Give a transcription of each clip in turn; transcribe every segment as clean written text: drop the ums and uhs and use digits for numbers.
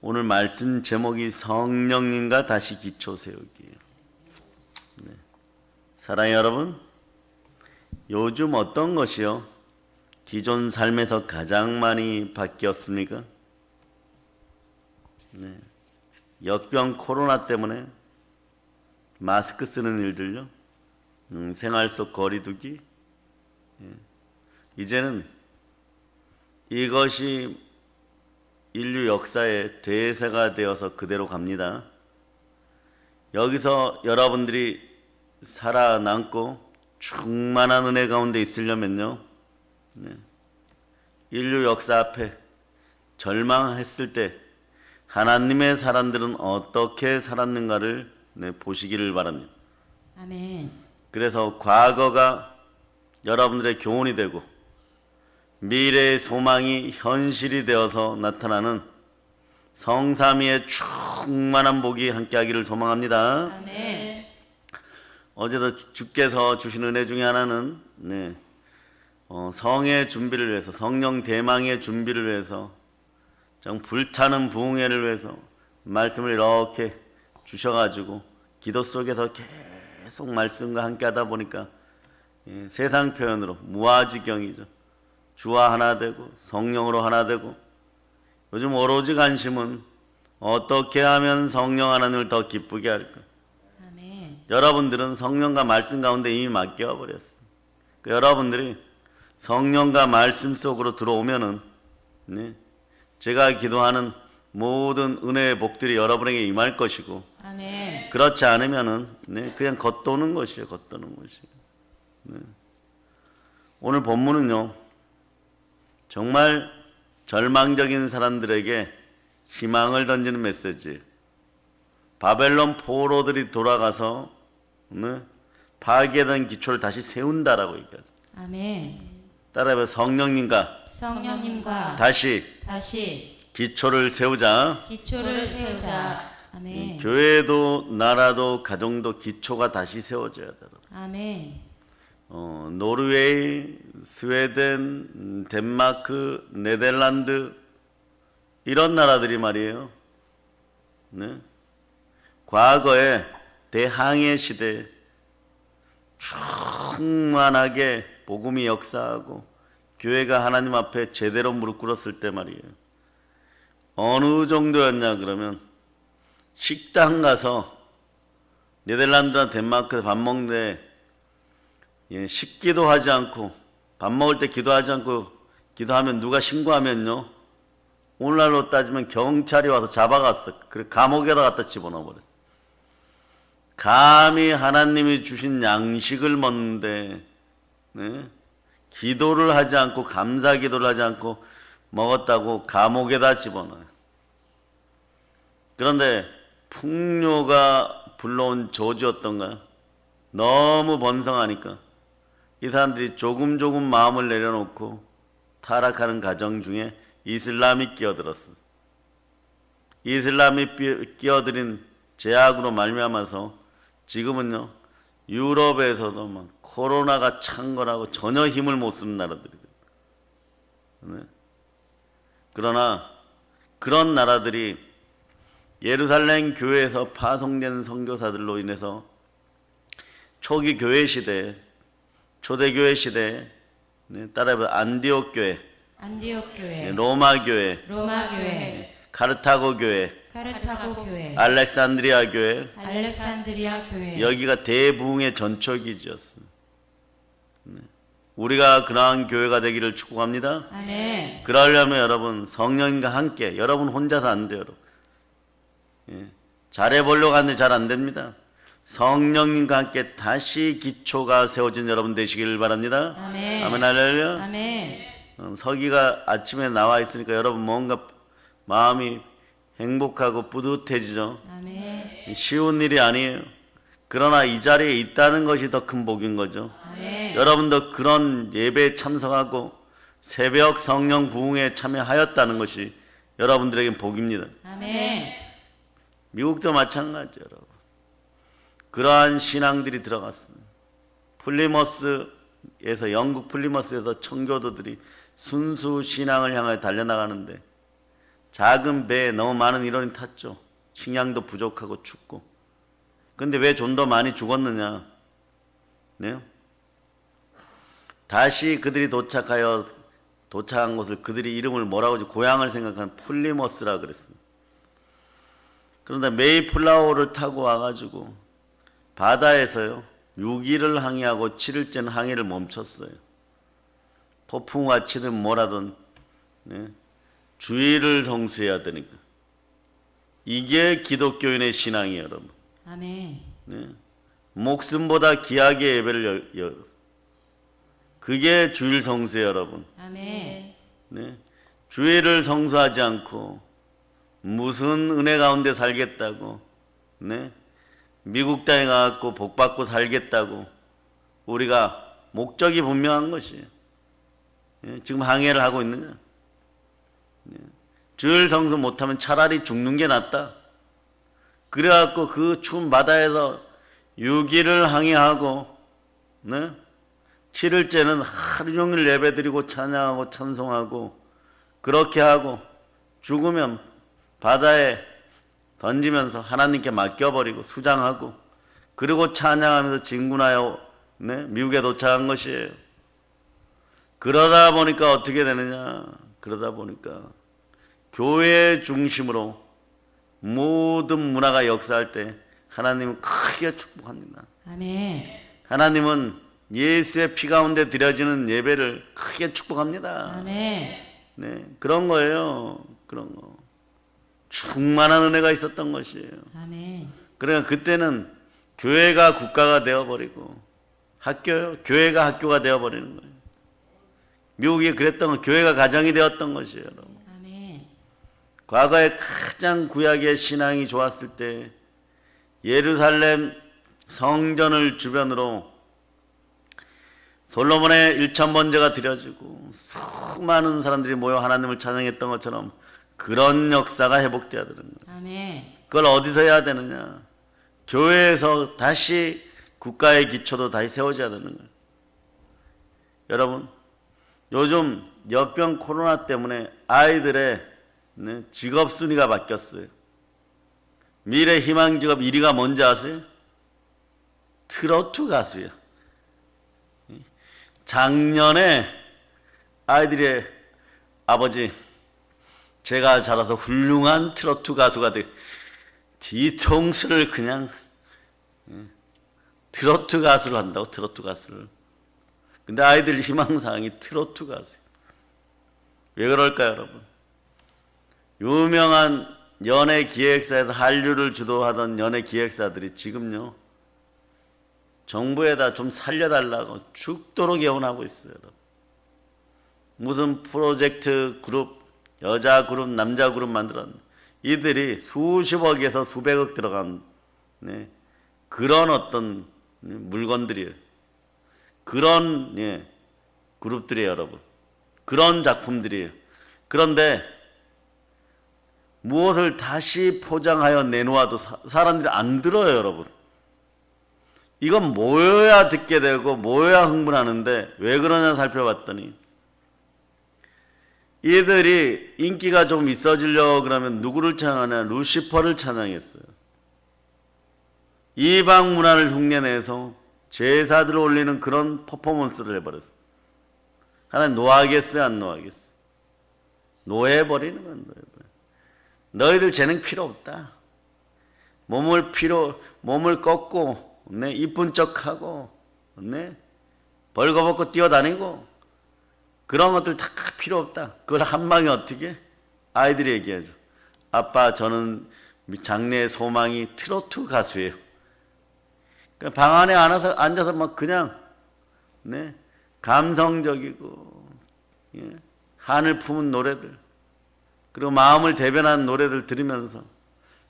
오늘 말씀 제목이 성령님과 다시 기초 세우기예요. 네. 사랑하는 여러분, 요즘 어떤 것이요? 기존 삶에서 가장 많이 바뀌었습니까? 네. 역병 코로나 때문에 마스크 쓰는 일들요, 생활 속 거리두기, 이제는 이것이 인류 역사의 대세가 되어서 그대로 갑니다. 여기서 여러분들이 살아남고 충만한 은혜 가운데 있으려면요, 인류 역사 앞에 절망했을 때 하나님의 사람들은 어떻게 살았는가를 보시기를 바랍니다. 아멘. 그래서 과거가 여러분들의 교훈이 되고 미래의 소망이 현실이 되어서 나타나는 성삼위의 충만한 복이 함께하기를 소망합니다. 아멘. 어제도 주께서 주신 은혜 중에 하나는 성의 준비를 위해서, 성령 대망의 준비를 위해서, 정 불타는 부흥회를 위해서 말씀을 이렇게 주셔가지고 기도 속에서 계속 말씀과 함께하다 보니까 세상 표현으로 무아지경이죠. 주와 하나 되고 성령으로 하나 되고, 요즘 오로지 관심은 어떻게 하면 성령 하나님을 더 기쁘게 할까. 아멘. 여러분들은 성령과 말씀 가운데 이미 맡겨버렸어. 여러분들이 성령과 말씀 속으로 들어오면은 제가 기도하는 모든 은혜의 복들이 여러분에게 임할 것이고, 아멘. 그렇지 않으면은 그냥 겉도는 것이에요. 겉도는 것이에요. 오늘 본문은요, 정말 절망적인 사람들에게 희망을 던지는 메시지. 바벨론 포로들이 돌아가서 파괴된 기초를 다시 세운다라고 얘기하죠. 아멘. 따라해봐. 성령님과 다시 기초를 세우자. 기초를 세우자. 아멘. 교회도 나라도 가정도 기초가 다시 세워져야 돼요. 아멘. 노르웨이, 스웨덴, 덴마크, 네덜란드 이런 나라들이 말이에요. 과거에 대항해 시대에 충만하게 복음이 역사하고 교회가 하나님 앞에 제대로 무릎 꿇었을 때 말이에요. 어느 정도였냐 그러면 식당 가서 네덜란드나 덴마크 밥 먹는데 식기도 하지 않고, 밥 먹을 때 기도하지 않고 기도하면 누가 신고하면요, 오늘날로 따지면 경찰이 와서 잡아갔어. 그래 감옥에다 갖다 집어넣어버려. 감히 하나님이 주신 양식을 먹는데 기도를 하지 않고, 감사 기도를 하지 않고 먹었다고 감옥에다 집어넣어요. 그런데 풍요가 불러온 저주였던가요? 너무 번성하니까 이 사람들이 조금 마음을 내려놓고 타락하는 가정 중에 이슬람이 끼어들었어. 이슬람이 끼어들인 제약으로 말미암아서 지금은요, 유럽에서도 막 코로나가 찬 거라고 전혀 힘을 못 쓰는 나라들이거든요. 그러나 그런 나라들이 예루살렘 교회에서 파송된 선교사들로 인해서 초기 교회 시대에, 초대교회 시대에 따라해서 안디옥 교회, 로마 교회, 카르타고 교회, 알렉산드리아 교회, 여기가 대부흥의 전초기지였어. 우리가 그러한 교회가 되기를 축복합니다. 아멘. 그러려면 여러분 성령님과 함께, 여러분 혼자서 안 돼요. 잘해보려고 하는데 잘 안 됩니다. 성령님과 함께 다시 기초가 세워진 여러분 되시기를 바랍니다. 아멘. 아멘. 할렐루야. 아멘. 서기가 아침에 나와 있으니까 여러분 뭔가 마음이 행복하고 뿌듯해지죠. 아멘. 쉬운 일이 아니에요. 그러나 이 자리에 있다는 것이 더 큰 복인 거죠. 아멘. 여러분도 그런 예배에 참석하고 새벽 성령 부흥에 참여하였다는 것이 여러분들에게 복입니다. 아멘. 미국도 마찬가지예요, 여러분. 그러한 신앙들이 들어갔습니다. 플리머스에서, 영국 플리머스에서 청교도들이 순수 신앙을 향해 달려나가는데 작은 배에 너무 많은 인원이 탔죠. 식량도 부족하고 춥고. 근데 왜 좀 더 많이 죽었느냐? 네? 다시 그들이 도착한 곳을 그들이 이름을 뭐라고 하지? 고향을 생각한 폴리머스라 그랬어요. 그런데 메이플라워를 타고 와가지고 바다에서요 6일을 항해하고 7일째는 항해를 멈췄어요. 폭풍과 치든 뭐라든 네? 주의를 성수해야 되니까. 이게 기독교인의 신앙이에요, 여러분. 아멘. 네? 목숨보다 귀하게 예배를 그게 주일 성수예요, 여러분. 아멘. 네? 주일을 성수하지 않고 무슨 은혜 가운데 살겠다고, 네? 미국 땅에 가갖고 복 받고 살겠다고 우리가 목적이 분명한 것이에요. 예? 지금 항해를 하고 있느냐? 예? 주일 성수 못하면 차라리 죽는 게 낫다. 그래갖고 그 추운 바다에서 6일을 항해하고, 네? 7일째는 하루 종일 예배드리고 찬양하고 찬송하고 그렇게 하고 죽으면 바다에 던지면서 하나님께 맡겨버리고 수장하고 그리고 찬양하면서 진군하여 네? 미국에 도착한 것이에요. 그러다 보니까 어떻게 되느냐? 그러다 보니까 교회 중심으로 모든 문화가 역사할 때 하나님은 크게 축복합니다. 아멘. 하나님은 예수의 피 가운데 드려지는 예배를 크게 축복합니다. 아멘. 네, 그런 거예요. 그런 거. 충만한 은혜가 있었던 것이에요. 아멘. 그러니까 그때는 교회가 국가가 되어버리고 교회가 학교가 되어버리는 거예요. 미국이 그랬던 건 교회가 가정이 되었던 것이에요. 여러분. 아멘. 과거에 가장 구약의 신앙이 좋았을 때 예루살렘 성전을 주변으로 솔로몬의 일천번제가 드려지고 수많은 사람들이 모여 하나님을 찬양했던 것처럼 그런 역사가 회복돼야 되는 거예요. 아멘. 그걸 어디서 해야 되느냐? 교회에서 다시 국가의 기초도 다시 세워져야 되는 거예요. 여러분, 요즘 역병 코로나 때문에 아이들의 직업 순위가 바뀌었어요. 미래 희망 직업 1위가 뭔지 아세요? 트로트 가수예요. 작년에 아이들이 아버지 제가 자라서 훌륭한 트로트 가수가 돼 뒤통수를 그냥 트로트 가수를 한다고 트로트 가수를. 근데 아이들 희망사항이 트로트 가수. 왜 그럴까요, 여러분? 유명한 연예 기획사에서 한류를 주도하던 연예 기획사들이 지금요 정부에다 좀 살려달라고 죽도록 애원하고 있어요. 여러분. 무슨 프로젝트 그룹, 여자 그룹, 남자 그룹 만들었는데 이들이 수십억에서 수백억 들어간 그런 어떤 물건들이에요. 그런 그룹들이에요, 여러분. 그런 작품들이에요. 그런데 무엇을 다시 포장하여 내놓아도 사람들이 안 들어요, 여러분. 이건 모여야 듣게 되고 모여야 흥분하는데 왜 그러냐 살펴봤더니 이들이 인기가 좀 있어지려고 그러면 누구를 찬양하냐? 루시퍼를 찬양했어요. 이방 문화를 흉내내서 제사들을 올리는 그런 퍼포먼스를 해버렸어요. 하나님 노하겠어요? 안 노하겠어요? 노해버리는 건 노해버려. 너희들 재능 필요 없다. 몸을 꺾고 이쁜 척하고 벌거벗고 뛰어다니고 그런 것들 다 필요 없다. 그걸 한 방에 어떻게? 아이들이 얘기하죠. 아빠 저는 장래의 소망이 트로트 가수예요. 그러니까 방 안에 앉아서 막 그냥 감성적이고 한을 품은 노래들 그리고 마음을 대변하는 노래들 들으면서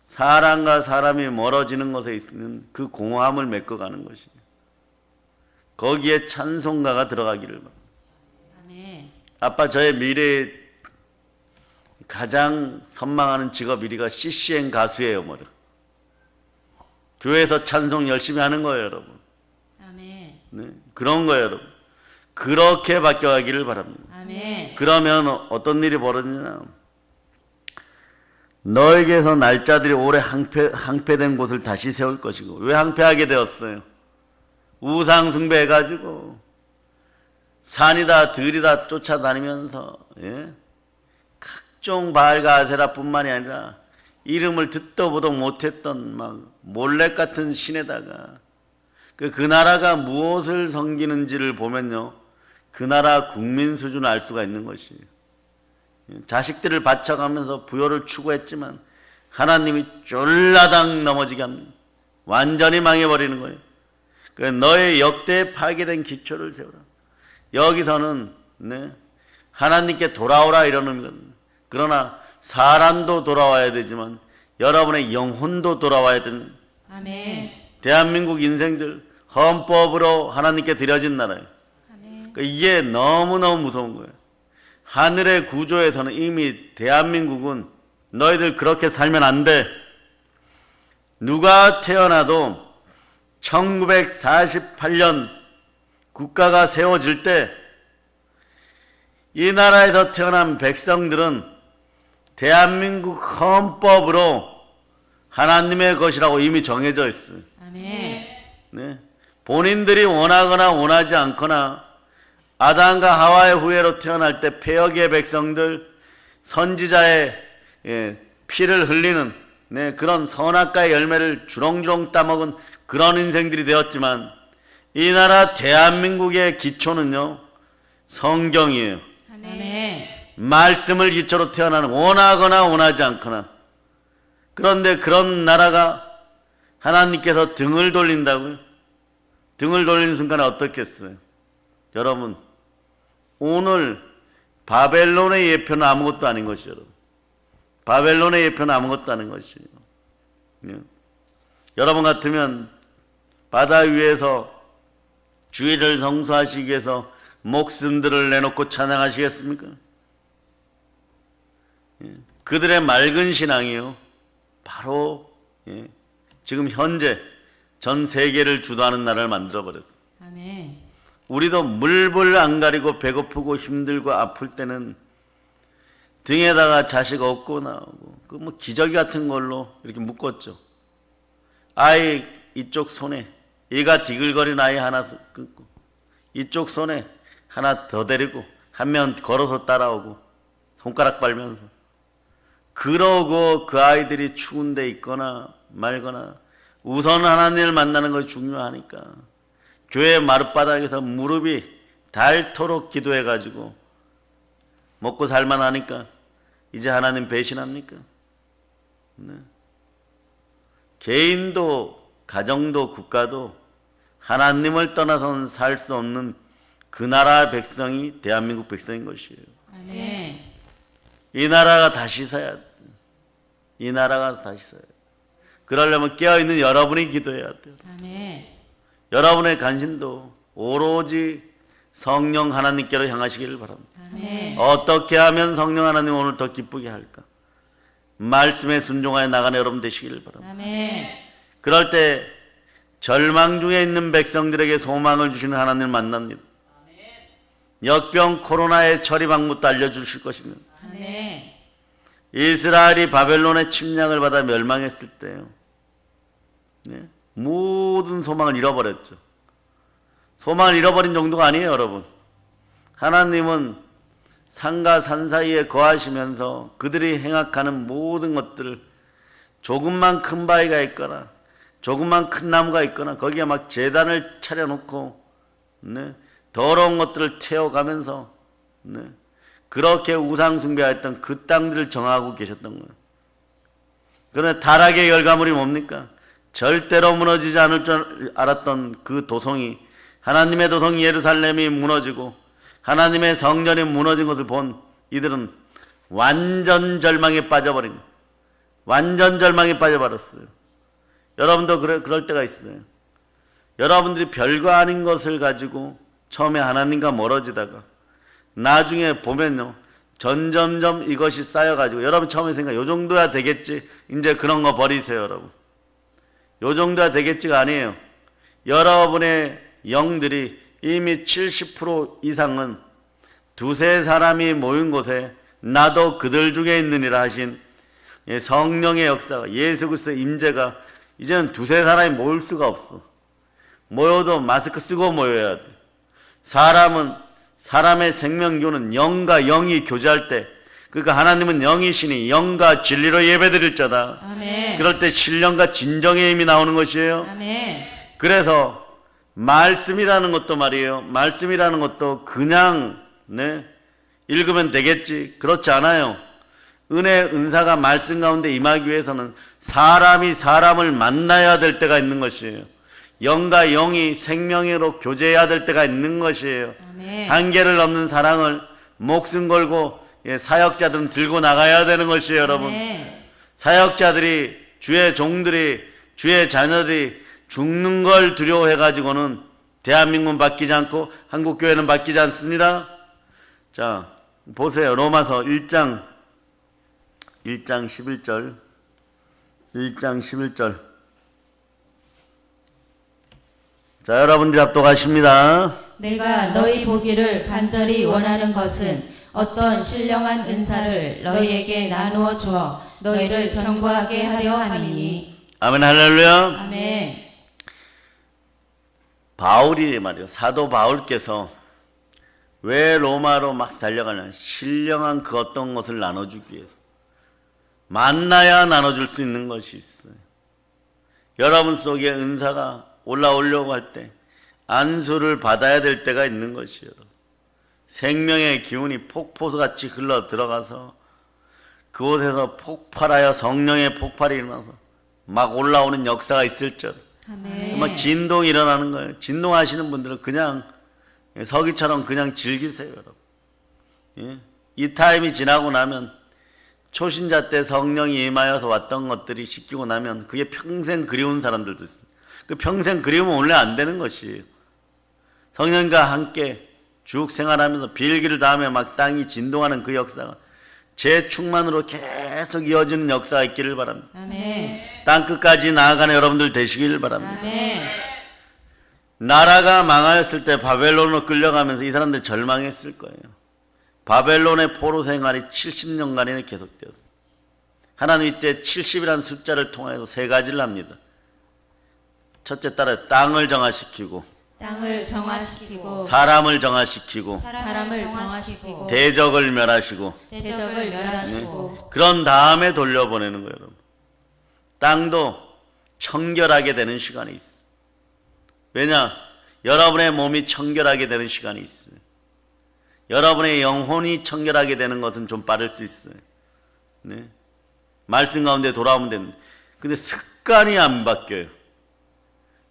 사람과 사람이 멀어지는 것에 있는 그 공허함을 메꿔가는 것이에요. 거기에 찬송가가 들어가기를 바랍니다. 아멘. 아빠 저의 미래에 가장 선망하는 직업 1위가 CCN 가수예요. 뭐래. 교회에서 찬송 열심히 하는 거예요, 여러분. 아멘. 네, 그런 거예요, 여러분. 그렇게 바뀌어가기를 바랍니다. 아멘. 그러면 어떤 일이 벌어지냐? 너에게서 날짜들이 오래 항폐된 곳을 다시 세울 것이고. 왜 항폐하게 되었어요? 우상 숭배해가지고 산이다 들이다 쫓아다니면서 각종 바알과 아세라뿐만이 아니라 이름을 듣도 보도 못했던 막 몰렉 같은 신에다가 그 나라가 무엇을 섬기는지를 보면요, 그 나라 국민 수준을 알 수가 있는 것이에요. 자식들을 바쳐가면서 부요를 추구했지만 하나님이 쫄라당 넘어지게 합니다. 완전히 망해버리는 거예요. 너의 역대에 파괴된 기초를 세우라. 여기서는 하나님께 돌아오라 이런 의미거든요. 그러나 사람도 돌아와야 되지만 여러분의 영혼도 돌아와야 됩니다. 아멘. 대한민국 인생들 헌법으로 하나님께 드려진 나라예요. 아멘. 이게 너무너무 무서운 거예요. 하늘의 구조에서는 이미 대한민국은 너희들 그렇게 살면 안 돼. 누가 태어나도 1948년 국가가 세워질 때 이 나라에서 태어난 백성들은 대한민국 헌법으로 하나님의 것이라고 이미 정해져 있어요. 아멘. 네. 본인들이 원하거나 원하지 않거나 아담과 하와의 후예로 태어날 때 폐역의 백성들, 선지자의 피를 흘리는 그런 선악과의 열매를 주렁주렁 따먹은 그런 인생들이 되었지만 이 나라 대한민국의 기초는요, 성경이에요. 아멘. 말씀을 기초로 태어나는, 원하거나 원하지 않거나. 그런데 그런 나라가 하나님께서 등을 돌린다고요? 등을 돌리는 순간에 어떻겠어요? 여러분, 오늘 바벨론의 예표는 아무것도 아닌 것이죠. 여러분. 바벨론의 예표는 아무것도 아닌 것이에요. 여러분 같으면 바다 위에서 주의를 성수하시기 위해서 목숨들을 내놓고 찬양하시겠습니까? 그들의 맑은 신앙이요, 바로 지금 현재 전 세계를 주도하는 나라를 만들어버렸어요. 아멘. 우리도 물불 안 가리고 배고프고 힘들고 아플 때는 등에다가 자식 업고 나오고 그 뭐 기저귀 같은 걸로 이렇게 묶었죠. 아이 이쪽 손에, 얘가 디글거린 아이 하나 끊고 이쪽 손에 하나 더 데리고 한 명 걸어서 따라오고 손가락 빨면서, 그러고 그 아이들이 추운 데 있거나 말거나 우선 하나님을 만나는 것이 중요하니까 교회 마룻바닥에서 무릎이 닳도록 기도해가지고 먹고 살만하니까 이제 하나님 배신합니까? 네. 개인도 가정도 국가도 하나님을 떠나서는 살 수 없는 그 나라 백성이 대한민국 백성인 것이에요. 아멘. 이 나라가 다시 서야 돼. 이 나라가 다시 서야 돼. 그러려면 깨어있는 여러분이 기도해야 돼요. 아멘. 여러분의 간신도 오로지 성령 하나님께로 향하시기를 바랍니다. 아멘. 어떻게 하면 성령 하나님 오늘 더 기쁘게 할까? 말씀에 순종하여 나가는 여러분 되시기를 바랍니다. 아멘. 그럴 때 절망 중에 있는 백성들에게 소망을 주시는 하나님을 만납니다. 역병 코로나의 처리 방법도 알려주실 것입니다. 아멘. 이스라엘이 바벨론의 침략을 받아 멸망했을 때요, 모든 소망을 잃어버렸죠. 소망을 잃어버린 정도가 아니에요, 여러분. 하나님은 산과 산 사이에 거하시면서 그들이 행악하는 모든 것들을, 조금만 큰 바위가 있거나 조금만 큰 나무가 있거나 거기에 막 제단을 차려놓고 더러운 것들을 태워가면서 그렇게 우상 숭배했던 그 땅들을 정하고 계셨던 거예요. 그런데 타락의 결과물이 뭡니까? 절대로 무너지지 않을 줄 알았던 그 도성이, 하나님의 도성 예루살렘이 무너지고 하나님의 성전이 무너진 것을 본 이들은 완전 절망에 빠져버린 거예요. 완전 절망에 빠져버렸어요. 여러분도 그럴 때가 있어요. 여러분들이 별거 아닌 것을 가지고 처음에 하나님과 멀어지다가 나중에 보면요, 점점점 이것이 쌓여가지고 여러분 처음에 생각, 요 정도야 되겠지, 이제 그런 거 버리세요. 여러분, 요 정도야 되겠지가 아니에요. 여러분의 영들이 이미 70% 이상은 두세 사람이 모인 곳에 나도 그들 중에 있느니라 하신 예, 성령의 역사가, 예수 그리스도의 임재가 이제는 두세 사람이 모일 수가 없어. 모여도 마스크 쓰고 모여야 돼. 사람의 생명교는 영과 영이 교제할 때, 그러니까 하나님은 영이시니 영과 진리로 예배드릴 자다. 아멘. 그럴 때 신령과 진정의 힘이 나오는 것이에요. 아멘. 그래서 말씀이라는 것도 말이에요. 말씀이라는 것도 그냥 읽으면 되겠지. 그렇지 않아요. 은혜, 은사가 말씀 가운데 임하기 위해서는 사람이 사람을 만나야 될 때가 있는 것이에요. 영과 영이 생명으로 교제해야 될 때가 있는 것이에요. 아멘. 한계를 넘는 사랑을 목숨 걸고 사역자들은 들고 나가야 되는 것이에요, 여러분. 아멘. 사역자들이, 주의 종들이, 주의 자녀들이 죽는 걸 두려워해가지고는 대한민국은 바뀌지 않고 한국교회는 바뀌지 않습니다. 자, 보세요. 로마서 1장 11절. 1장 11절. 자, 여러분들이 합독하십니다. 내가 너희 보기를 간절히 원하는 것은 어떤 신령한 은사를 너희에게 나누어 주어 너희를 견고하게 하려 함이니. 아멘, 할렐루야. 아멘. 바울이 말이요. 사도 바울께서 왜 로마로 막 달려가냐. 신령한 그 어떤 것을 나눠주기 위해서. 만나야 나눠줄 수 있는 것이 있어요. 여러분 속에 은사가 올라오려고 할 때 안수를 받아야 될 때가 있는 것이에요. 생명의 기운이 폭포수같이 흘러 들어가서 그곳에서 폭발하여 성령의 폭발이 일어나서 막 올라오는 역사가 있을 줄. 아멘. 막 진동이 일어나는 거예요. 진동하시는 분들은 그냥 서기처럼 그냥 즐기세요, 여러분. 예? 이 타임이 지나고 나면 초신자 때 성령이 임하여서 왔던 것들이 씻기고 나면 그게 평생 그리운 사람들도 있습니다. 그 평생 그리우면 원래 안 되는 것이에요. 성령과 함께 쭉 생활하면서 비일기를 다하며 막 땅이 진동하는 그 역사가 재충만으로 계속 이어지는 역사가 있기를 바랍니다. 아멘. 땅끝까지 나아가는 여러분들 되시기를 바랍니다. 아멘. 나라가 망하였을 때 바벨론으로 끌려가면서 이 사람들 절망했을 거예요. 바벨론의 포로 생활이 70년간이나 계속되었어요. 하나님 이때 70이라는 숫자를 통해서 세 가지를 합니다. 첫째 따라 땅을 정화시키고 땅을 정화시키고 사람을 정화시키고 사람을 정화시키고 대적을 멸하시고 대적을 멸하시고 그런 다음에 돌려보내는 거예요. 여러분. 땅도 청결하게 되는 시간이 있어요. 왜냐? 여러분의 몸이 청결하게 되는 시간이 있어요. 여러분의 영혼이 청결하게 되는 것은 좀 빠를 수 있어요. 네? 말씀 가운데 돌아오면 됩니다. 근데 습관이 안 바뀌어요.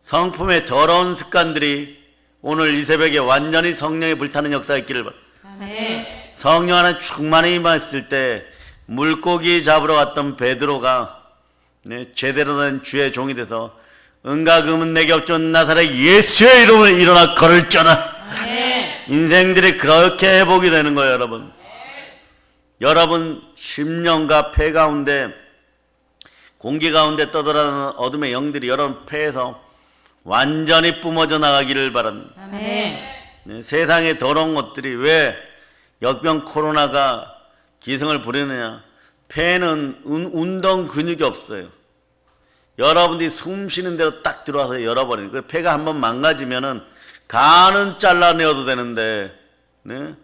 성품의 더러운 습관들이 오늘 이 새벽에 완전히 성령에 불타는 역사가 있기를 바랍니다. 아멘. 성령 안에 충만히 임했을 때 물고기 잡으러 갔던 베드로가 제대로 된 주의 종이 돼서 은과 금은 내게 없던 나사렛 예수의 이름으로 일어나 걸을지어다. 아멘. 인생들이 그렇게 회복이 되는 거예요, 여러분. 여러분 심령과 폐 가운데 공기 가운데 떠돌아다니는 어둠의 영들이 여러분 폐에서 완전히 뿜어져 나가기를 바랍니다. 아멘. 네, 세상의 더러운 것들이 왜 역병 코로나가 기승을 부리느냐. 폐에는 운동 근육이 없어요. 여러분들이 숨 쉬는 대로 딱 들어와서 열어버리는 거예요. 폐가 한번 망가지면은 간은 잘라내어도 되는데 네?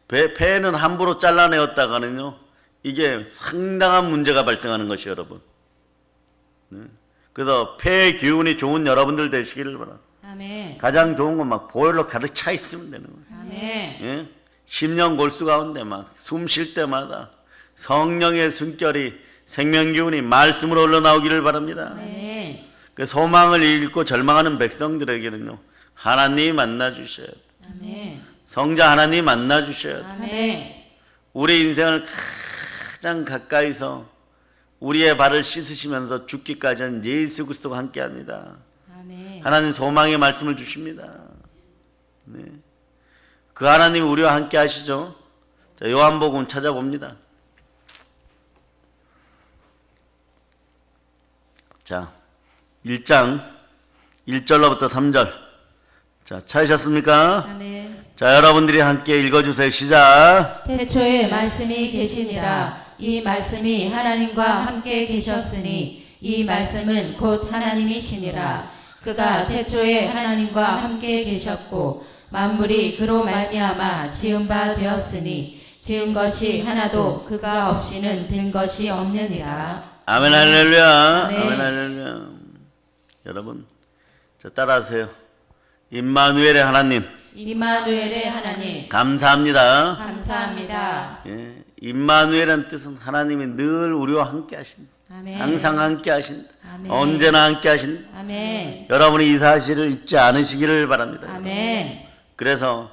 폐는 함부로 잘라내었다가는요 이게 상당한 문제가 발생하는 것이 여러분. 네? 그래서 폐의 기운이 좋은 여러분들 되시기를 바랍니다. 아멘. 가장 좋은 건 막 보일러 가득 차 있으면 되는 거예요. 아멘. 예? 심령 골수 가운데 막 숨 쉴 때마다 성령의 숨결이 생명기운이 말씀으로 흘러나오기를 바랍니다. 아멘. 그 소망을 잃고 절망하는 백성들에게는요 하나님이 만나주셔야 돼요. 아멘. 성자 하나님이 만나주셔야 돼요. 아멘. 우리 인생을 가장 가까이서 우리의 발을 씻으시면서 죽기까지 한 예수 그리스도가 함께합니다. 아멘. 하나님 소망의 말씀을 주십니다. 네. 그 하나님이 우리와 함께 하시죠. 자, 요한복음 찾아봅니다. 자, 1장 1절로부터 3절. 자, 찾으셨습니까? 아멘. 자, 여러분들이 함께 읽어주세요. 시작. 태초에 말씀이 계시니라. 이 말씀이 하나님과 함께 계셨으니 이 말씀은 곧 하나님이시니라. 그가 태초에 하나님과 함께 계셨고 만물이 그로 말미암아 지은 바 되었으니 지은 것이 하나도 그가 없이는 된 것이 없느니라. 아멘 할렐루야. 아멘. 아멘 할렐루야. 여러분, 저 따라하세요. 임마누엘의 하나님, 임마누엘의 하나님 감사합니다. 감사합니다. 예, 임마누엘이라는 뜻은 하나님이 늘 우리와 함께 하신다. 아멘. 항상 함께 하신다. 아멘. 언제나 함께 하신다. 아멘. 여러분이 이 사실을 잊지 않으시기를 바랍니다. 아멘. 그래서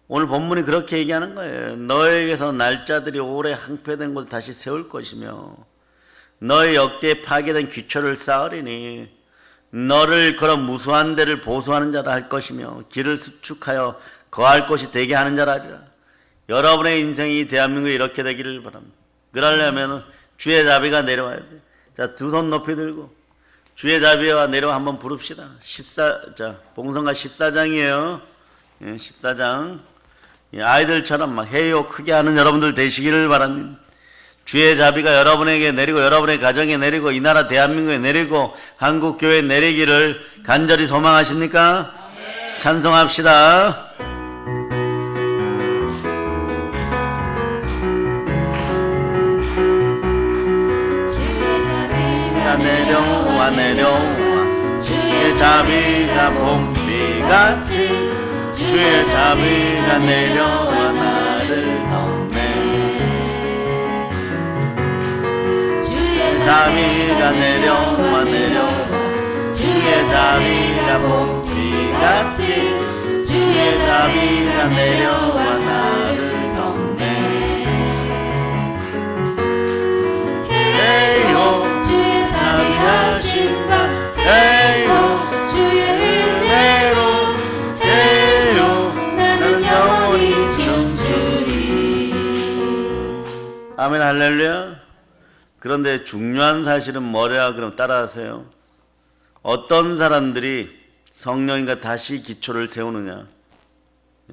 오늘 본문이 그렇게 얘기하는 거예요. 너에게서 날짜들이 오래 항폐된 곳을 다시 세울 것이며 너의 역대에 파괴된 기초를 쌓으리니 너를 그런 무수한 데를 보수하는 자라 할 것이며 길을 수축하여 거할 곳이 되게 하는 자라 하리라. 여러분의 인생이 대한민국에 이렇게 되기를 바랍니다. 그러려면 주의 자비가 내려와야 돼. 자, 두 손 높이 들고 주의 자비가 내려와 한번 부릅시다. 봉성가 14장이에요. 예, 14장. 예, 아이들처럼 막 해요 크게 하는 여러분들 되시기를 바랍니다. 주의 자비가 여러분에게 내리고 여러분의 가정에 내리고 이 나라 대한민국에 내리고 한국 교회에 내리기를 간절히 소망하십니까? 찬송합시다. 주의 자비가 내려와 내려와 주의 자비가 봄비같이 주의 자비가 내려와 나를 덮네. 주의 자비가 내려와 내려와 주의 자비가 봄비같이 주의 자비가 내려와 나를 덮네. 헤이호 주의 자비하심과 헤이호 주의 은혜로 헤이호 나는 영원히 춤추리. 아멘 할렐루야. 그런데 중요한 사실은 뭐냐? 그럼 따라하세요. 어떤 사람들이 성령님과 다시 기초를 세우느냐?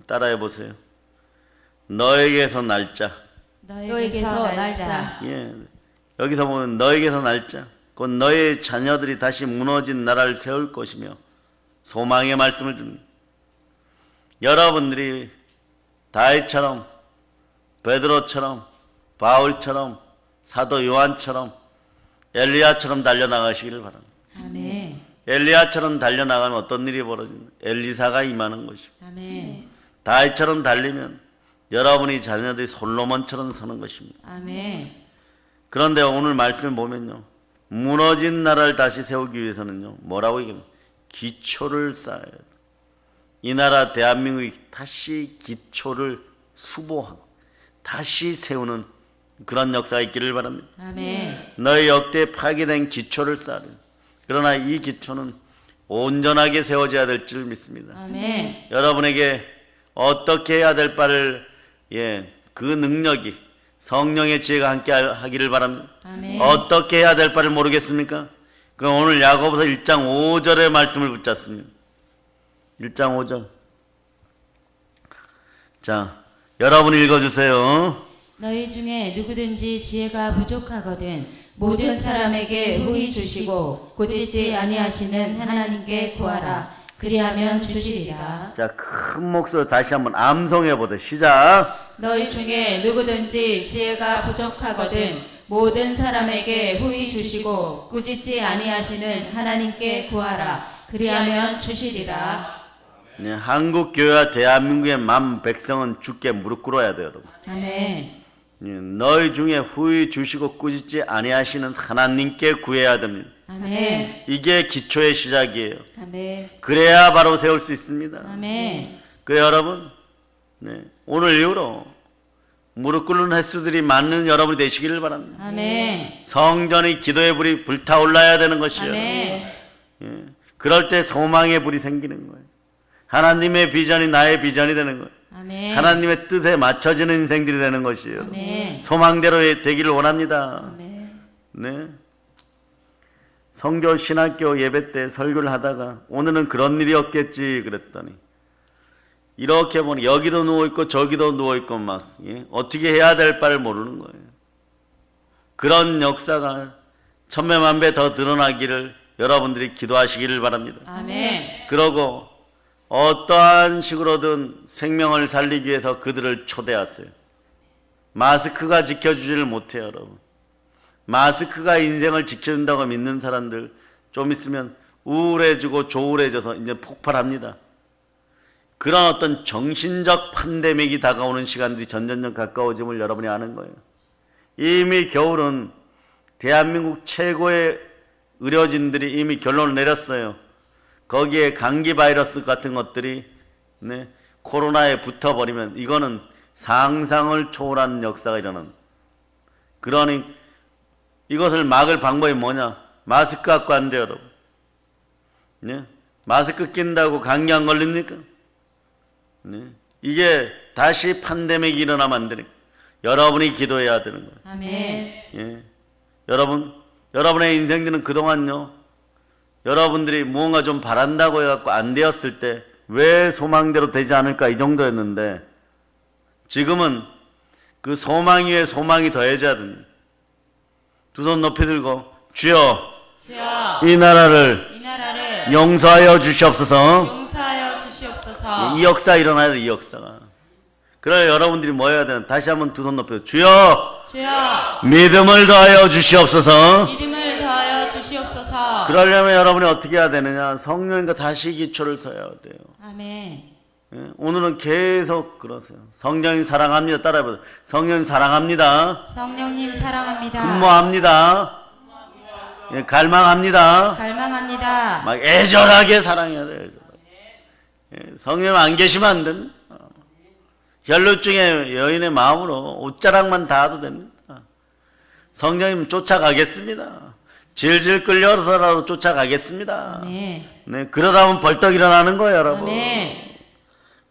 따라해 보세요. 너에게서 날짜. 너에게서 날짜. 예, 여기서 보면 너에게서 날짜. 곧 너의 자녀들이 다시 무너진 나라를 세울 것이며 소망의 말씀을 줍니다. 여러분들이 다윗처럼 베드로처럼 바울처럼 사도 요한처럼 엘리야처럼 달려나가시기를 바랍니다. 아멘. 엘리야처럼 달려나가면 어떤 일이 벌어집니까? 엘리사가 임하는 것입니다. 아멘. 다윗처럼 달리면 여러분이 자녀들이 솔로몬처럼 서는 것입니다. 아멘. 그런데 오늘 말씀을 보면요, 무너진 나라를 다시 세우기 위해서는요, 뭐라고 얘기합니까? 기초를 쌓아야 돼요. 이 나라 대한민국이 다시 기초를 수보하고 다시 세우는 그런 역사가 있기를 바랍니다. 아멘. 너의 역대 파괴된 기초를 쌓으려. 그러나 이 기초는 온전하게 세워져야 될 줄 믿습니다. 아멘. 여러분에게 어떻게 해야 될 바를, 그 능력이 성령의 지혜가 함께 하기를 바랍니다. 아멘. 어떻게 해야 될 바를 모르겠습니까? 그럼 오늘 야고보서 1장 5절의 말씀을 붙잡습니다. 1장 5절. 자, 여러분 읽어주세요. 너희 중에 누구든지 지혜가 부족하거든 모든 사람에게 후히 주시고 꾸짖지 아니하시는 하나님께 구하라. 그리하면 주시리라. 자, 큰 목소리로 다시 한번 암송해 보세요. 시작. 너희 중에 누구든지 지혜가 부족하거든 모든 사람에게 후히 주시고 꾸짖지 아니하시는 하나님께 구하라. 그리하면 주시리라. 네, 한국 교회와 대한민국의 만 백성은 주께 무릎 꿇어야 돼요, 여러분. 아멘. 너희 중에 후히 주시고 꾸짖지 아니하시는 하나님께 구해야 됩니다. 아멘. 이게 기초의 시작이에요. 아멘. 그래야 바로 세울 수 있습니다. 아멘. 그래 여러분, 오늘 이후로 무릎 꿇는 횟수들이 많은 여러분이 되시기를 바랍니다. 아멘. 성전의 기도의 불이 불타올라야 되는 것이에요. 아멘. 그럴 때 소망의 불이 생기는 거예요. 하나님의 비전이 나의 비전이 되는 거예요. 아멘. 하나님의 뜻에 맞춰지는 인생들이 되는 것이에요. 아멘. 소망대로 되기를 원합니다. 아멘. 네. 성교 신학교 예배 때 설교를 하다가 오늘은 그런 일이 없겠지 그랬더니 이렇게 보니 여기도 누워있고 저기도 누워있고 막 어떻게 해야 될 바를 모르는 거예요. 그런 역사가 천배만배 더 드러나기를 여러분들이 기도하시기를 바랍니다. 아멘. 그러고 어떠한 식으로든 생명을 살리기 위해서 그들을 초대하세요. 마스크가 지켜주지를 못해요, 여러분. 마스크가 인생을 지켜준다고 믿는 사람들 좀 있으면 우울해지고 조울해져서 이제 폭발합니다. 그런 어떤 정신적 팬데믹이 다가오는 시간들이 점점 가까워짐을 여러분이 아는 거예요. 이미 겨울은 대한민국 최고의 의료진들이 이미 결론을 내렸어요. 거기에 감기 바이러스 같은 것들이 코로나에 붙어버리면 이거는 상상을 초월한 역사가 일어나는. 그러니 이것을 막을 방법이 뭐냐? 마스크 갖고 안 돼요, 여러분. 마스크 낀다고 감기 안 걸립니까? 이게 다시 팬데믹이 일어나면 안 되니까 여러분이 기도해야 되는 거예요. 아멘. 여러분의 인생들은 그동안요, 여러분들이 무언가 좀 바란다고 해갖고 안 되었을 때 왜 소망대로 되지 않을까 이 정도였는데 지금은 그 소망 위에 소망이 더해져야 됩니다. 두 손 높이 들고 주여, 주여, 이 나라를 용서하여 주시옵소서. 용서하여 주시옵소서. 이 역사 일어나야 돼, 이 역사가. 그래 여러분들이 뭐 해야 되나? 다시 한번 두 손 높여 주여, 주여, 믿음을 더하여 주시옵소서. 믿음을 더하여 주시옵소서. 그러려면 여러분이 어떻게 해야 되느냐? 성령님과 다시 기초를 서야 돼요. 아멘. 예? 오늘은 계속 그러세요. 성령님 사랑합니다. 따라해보세요. 성령님 사랑합니다. 성령님 사랑합니다. 근무합니다. 예, 갈망합니다. 갈망합니다. 막 애절하게 사랑해야 돼요. 예, 성령 안 계시면 안 됩니다. 혈루증의 여인의 마음으로 옷자락만 닿아도 됩니다. 성령님 쫓아가겠습니다. 질질 끌려서라도 쫓아가겠습니다. 아멘. 네, 그러다 보면 벌떡 일어나는 거예요, 여러분. 아멘.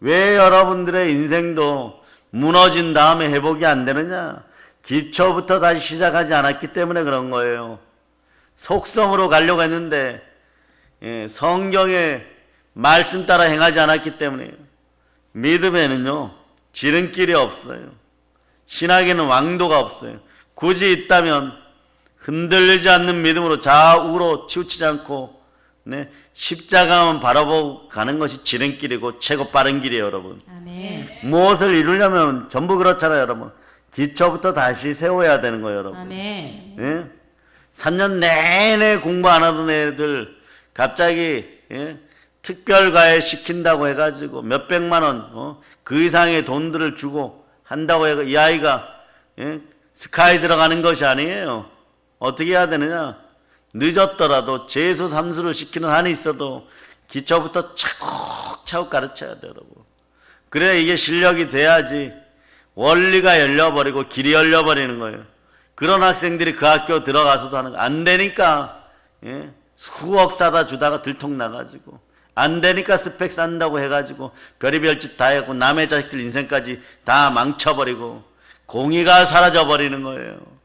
왜 여러분들의 인생도 무너진 다음에 회복이 안 되느냐? 기초부터 다시 시작하지 않았기 때문에 그런 거예요. 속성으로 가려고 했는데 성경의 말씀 따라 행하지 않았기 때문에요. 믿음에는요 지름길이 없어요. 신학에는 왕도가 없어요. 굳이 있다면 흔들리지 않는 믿음으로 좌우로 치우치지 않고 십자가만 바라보고 가는 것이 지름길이고 최고 빠른 길이에요, 여러분. 아멘. 무엇을 이루려면 전부 그렇잖아요, 여러분. 기초부터 다시 세워야 되는 거예요, 여러분. 아멘. 예? 3년 내내 공부 안 하던 애들 갑자기 특별과외 시킨다고 해가지고 몇백만 원, 그 이상의 돈들을 주고 한다고 해서 이 아이가 스카이 들어가는 것이 아니에요. 어떻게 해야 되느냐? 늦었더라도 재수 삼수를 시키는 한이 있어도 기초부터 차곡차곡 가르쳐야 돼요, 여러분. 그래야 이게 실력이 돼야지 원리가 열려버리고 길이 열려버리는 거예요. 그런 학생들이 그 학교 들어가서도 하는 거 안 되니까 수억 사다 주다가 들통나가지고 안 되니까 스펙 산다고 해가지고 별의별 짓 다 했고 남의 자식들 인생까지 다 망쳐버리고 공의가 사라져버리는 거예요.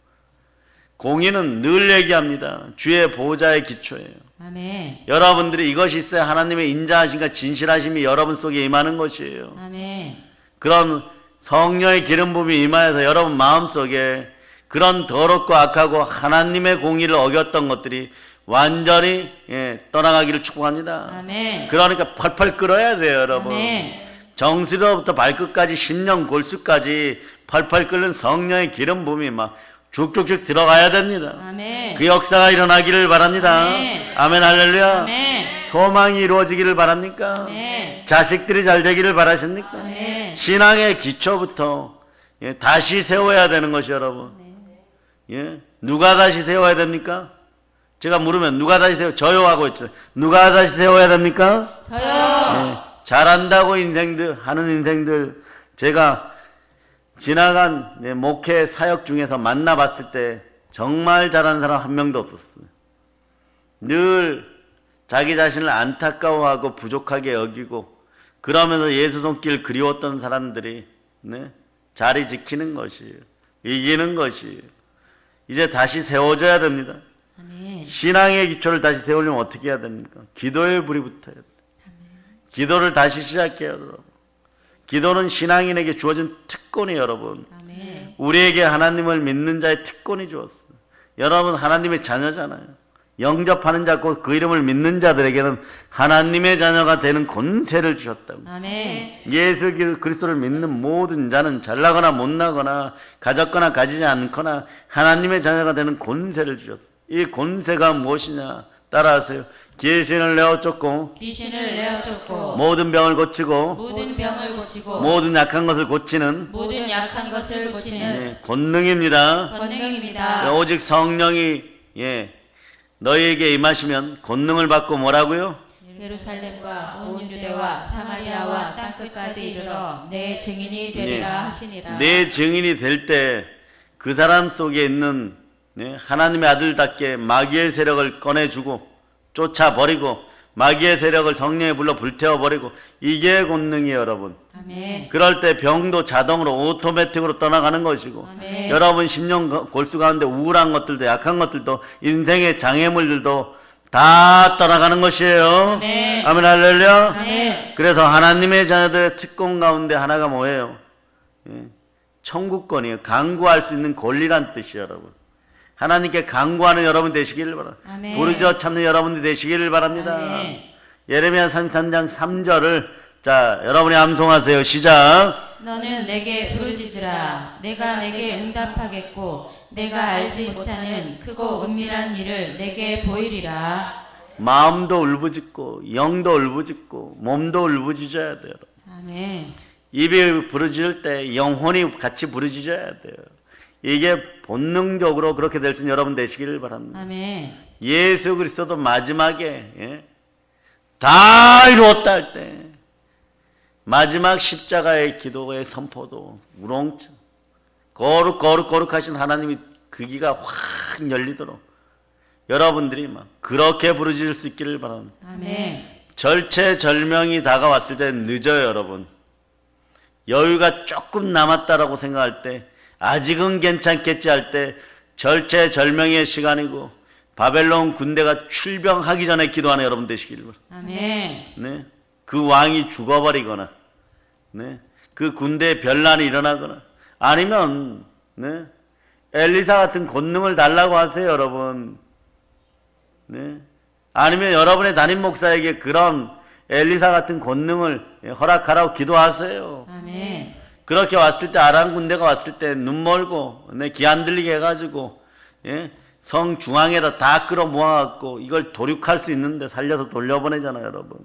공의는 늘 얘기합니다. 주의 보호자의 기초예요. 아멘. 여러분들이 이것이 있어야 하나님의 인자하심과 진실하심이 여러분 속에 임하는 것이에요. 아멘. 그런 성령의 기름 부음이 임하여서 여러분 마음속에 그런 더럽고 악하고 하나님의 공의를 어겼던 것들이 완전히 떠나가기를 축복합니다. 아멘. 그러니까 펄펄 끓어야 돼요, 여러분. 아멘. 정수로부터 발끝까지 심령 골수까지 펄펄 끓는 성령의 기름 부음이 막 쭉쭉쭉 들어가야 됩니다. 아멘. 그 역사가 일어나기를 바랍니다. 아멘. 아멘, 할렐루야. 아멘. 소망이 이루어지기를 바랍니까? 아멘. 자식들이 잘 되기를 바라십니까? 아멘. 신앙의 기초부터 다시 세워야 되는 것이 여러분. 누가 다시 세워야 됩니까? 제가 물으면 누가 다시 세워? 저요 하고 있죠. 누가 다시 세워야 됩니까? 저요. 잘한다고 하는 인생들 제가 지나간 목회 사역 중에서 만나봤을 때 정말 잘하는 사람 한 명도 없었어요. 늘 자기 자신을 안타까워하고 부족하게 여기고 그러면서 예수 손길 그리웠던 사람들이 자리 지키는 것이에요. 이기는 것이에요. 이제 다시 세워져야 됩니다. 아멘. 신앙의 기초를 다시 세우려면 어떻게 해야 됩니까? 기도의 불이 붙어야 돼요. 기도를 다시 시작해요, 여러분. 기도는 신앙인에게 주어진 특권이에요, 여러분. 아멘. 우리에게 하나님을 믿는 자의 특권이 주었어요. 여러분 하나님의 자녀잖아요. 영접하는 자고 그 이름을 믿는 자들에게는 하나님의 자녀가 되는 권세를 주셨다고. 아멘. 예수 그리스도를 믿는 모든 자는 잘나거나 못나거나 가졌거나 가지지 않거나 하나님의 자녀가 되는 권세를 주셨어요. 이 권세가 무엇이냐? 따라하세요. 귀신을 내어 쫓고 귀신을 내어 쫓고 모든 병을 고치고 모든 병을 고치고 모든 약한 것을 고치는 모든 약한 것을 고치는 권능입니다. 권능입니다. 오직 성령이 너희에게 임하시면 권능을 받고 뭐라고요? 예루살렘과 온 유대와 사마리아와 땅끝까지 이르러 내 증인이 되리라 하시니라. 내 증인이 될 때 그 사람 속에 있는 하나님의 아들답게 마귀의 세력을 꺼내주고 쫓아버리고 마귀의 세력을 성령에 불러 불태워버리고 이게 권능이에요 여러분. 아멘. 그럴 때 병도 자동으로 오토매틱으로 떠나가는 것이고 아멘. 여러분 심령 골수 가운데 우울한 것들도 약한 것들도 인생의 장애물들도 다 떠나가는 것이에요. 아멘. 아멘 할렐루야. 아멘. 그래서 하나님의 자녀들의 특권 가운데 하나가 뭐예요? 천국권이에요. 강구할 수 있는 권리란 뜻이에요 여러분. 하나님께 강구하는 여러분 되시기를 바랍니다. 아멘. 부르짖어 찾는 여러분들 되시기를 바랍니다. 아멘. 예레미야 33장 3절을 자 여러분이 암송하세요. 시작. 너는 내게 부르짖으라. 내가 내게 응답하겠고 내가 알지 못하는 크고 은밀한 일을 내게 보이리라. 마음도 울부짖고 영도 울부짖고 몸도 울부짖어야 돼요. 아멘. 입이 부르짖을 때 영혼이 같이 부르짖어야 돼요. 이게 본능적으로 그렇게 될 수 있는 여러분 되시기를 바랍니다. 아멘. 예수 그리스도도 마지막에 다 이루었다 할 때 마지막 십자가의 기도의 선포도 우렁차 거룩하신 하나님이 그 귀가 확 열리도록 여러분들이 막 그렇게 부르짖을 수 있기를 바랍니다. 아멘. 절체절명이 다가왔을 때 늦어요 여러분. 여유가 조금 남았다라고 생각할 때 아직은 괜찮겠지 할 때 절체절명의 시간이고 바벨론 군대가 출병하기 전에 기도하는 여러분 되시기를 바랍니다. 아멘. 네? 그 왕이 죽어버리거나 그 군대에 변란이 일어나거나 아니면 엘리사 같은 권능을 달라고 하세요 여러분. 아니면 여러분의 담임 목사에게 그런 엘리사 같은 권능을 허락하라고 기도하세요. 아멘. 그렇게 왔을 때 아람 군대가 왔을 때 눈 멀고 귀 안 들리게 해가지고 성 중앙에다 다 끌어 모아갖고 이걸 도륙할 수 있는데 살려서 돌려보내잖아요 여러분.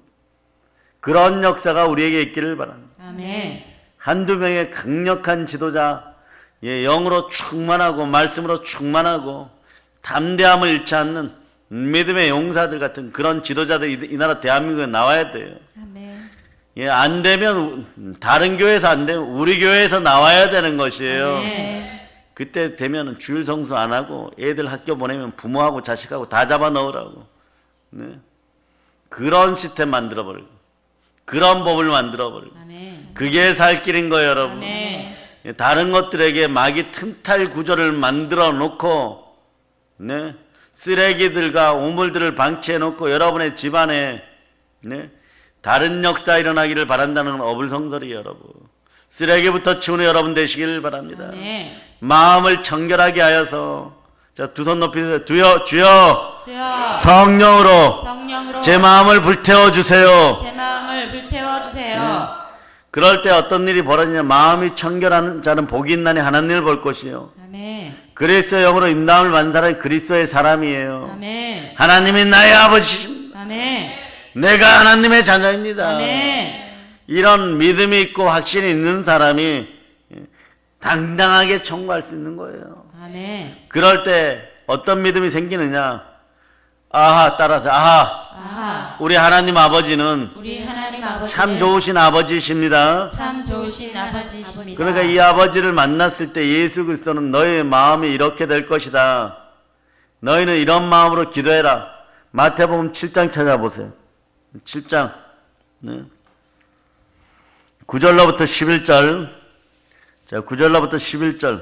그런 역사가 우리에게 있기를 바랍니다. 아멘. 한두 명의 강력한 지도자 영으로 충만하고 말씀으로 충만하고 담대함을 잃지 않는 믿음의 용사들 같은 그런 지도자들이 이 나라 대한민국에 나와야 돼요. 아멘. 안 되면 다른 교회에서 안 되면 우리 교회에서 나와야 되는 것이에요. 아멘. 그때 되면 주일 성수 안 하고 애들 학교 보내면 부모하고 자식하고 다 잡아 넣으라고. 그런 시스템 만들어 버리고 그런 법을 만들어 버리고 아멘. 그게 살 길인 거예요 여러분. 아멘. 다른 것들에게 마귀 틈탈 구조를 만들어 놓고 쓰레기들과 오물들을 방치해 놓고 여러분의 집안에 다른 역사 일어나기를 바란다는 어불성설이에요 여러분. 쓰레기부터 치우는 여러분 되시길 바랍니다. 아멘. 마음을 청결하게 하여서 자, 두 손 높이 주여 주여 성령으로 제 마음을 불태워 주세요. 제 마음을 불태워 주세요. 그럴 때 어떤 일이 벌어지냐 마음이 청결한 자는 복이 있나니 하나님을 볼 것이요. 아멘. 그리스도의 영으로 인도함을 받는 사람이 그리스도의 사람이에요. 아멘. 하나님이 나의 아버지십니다. 아멘. 내가 하나님의 자녀입니다. 아멘. 이런 믿음이 있고 확신이 있는 사람이 당당하게 청구할 수 있는 거예요. 아멘. 그럴 때 어떤 믿음이 생기느냐? 아하 따라서 아하. 우리 하나님 아버지는 우리 하나님 아버지는 참 좋으신 아버지십니다. 참 좋으신 아버지십니다. 그러니까 이 아버지를 만났을 때 예수 그리스도는 너의 마음이 이렇게 될 것이다. 너희는 이런 마음으로 기도해라. 마태복음 7장 찾아보세요. 7장 9절로부터 11절. 자, 9절로부터 11절.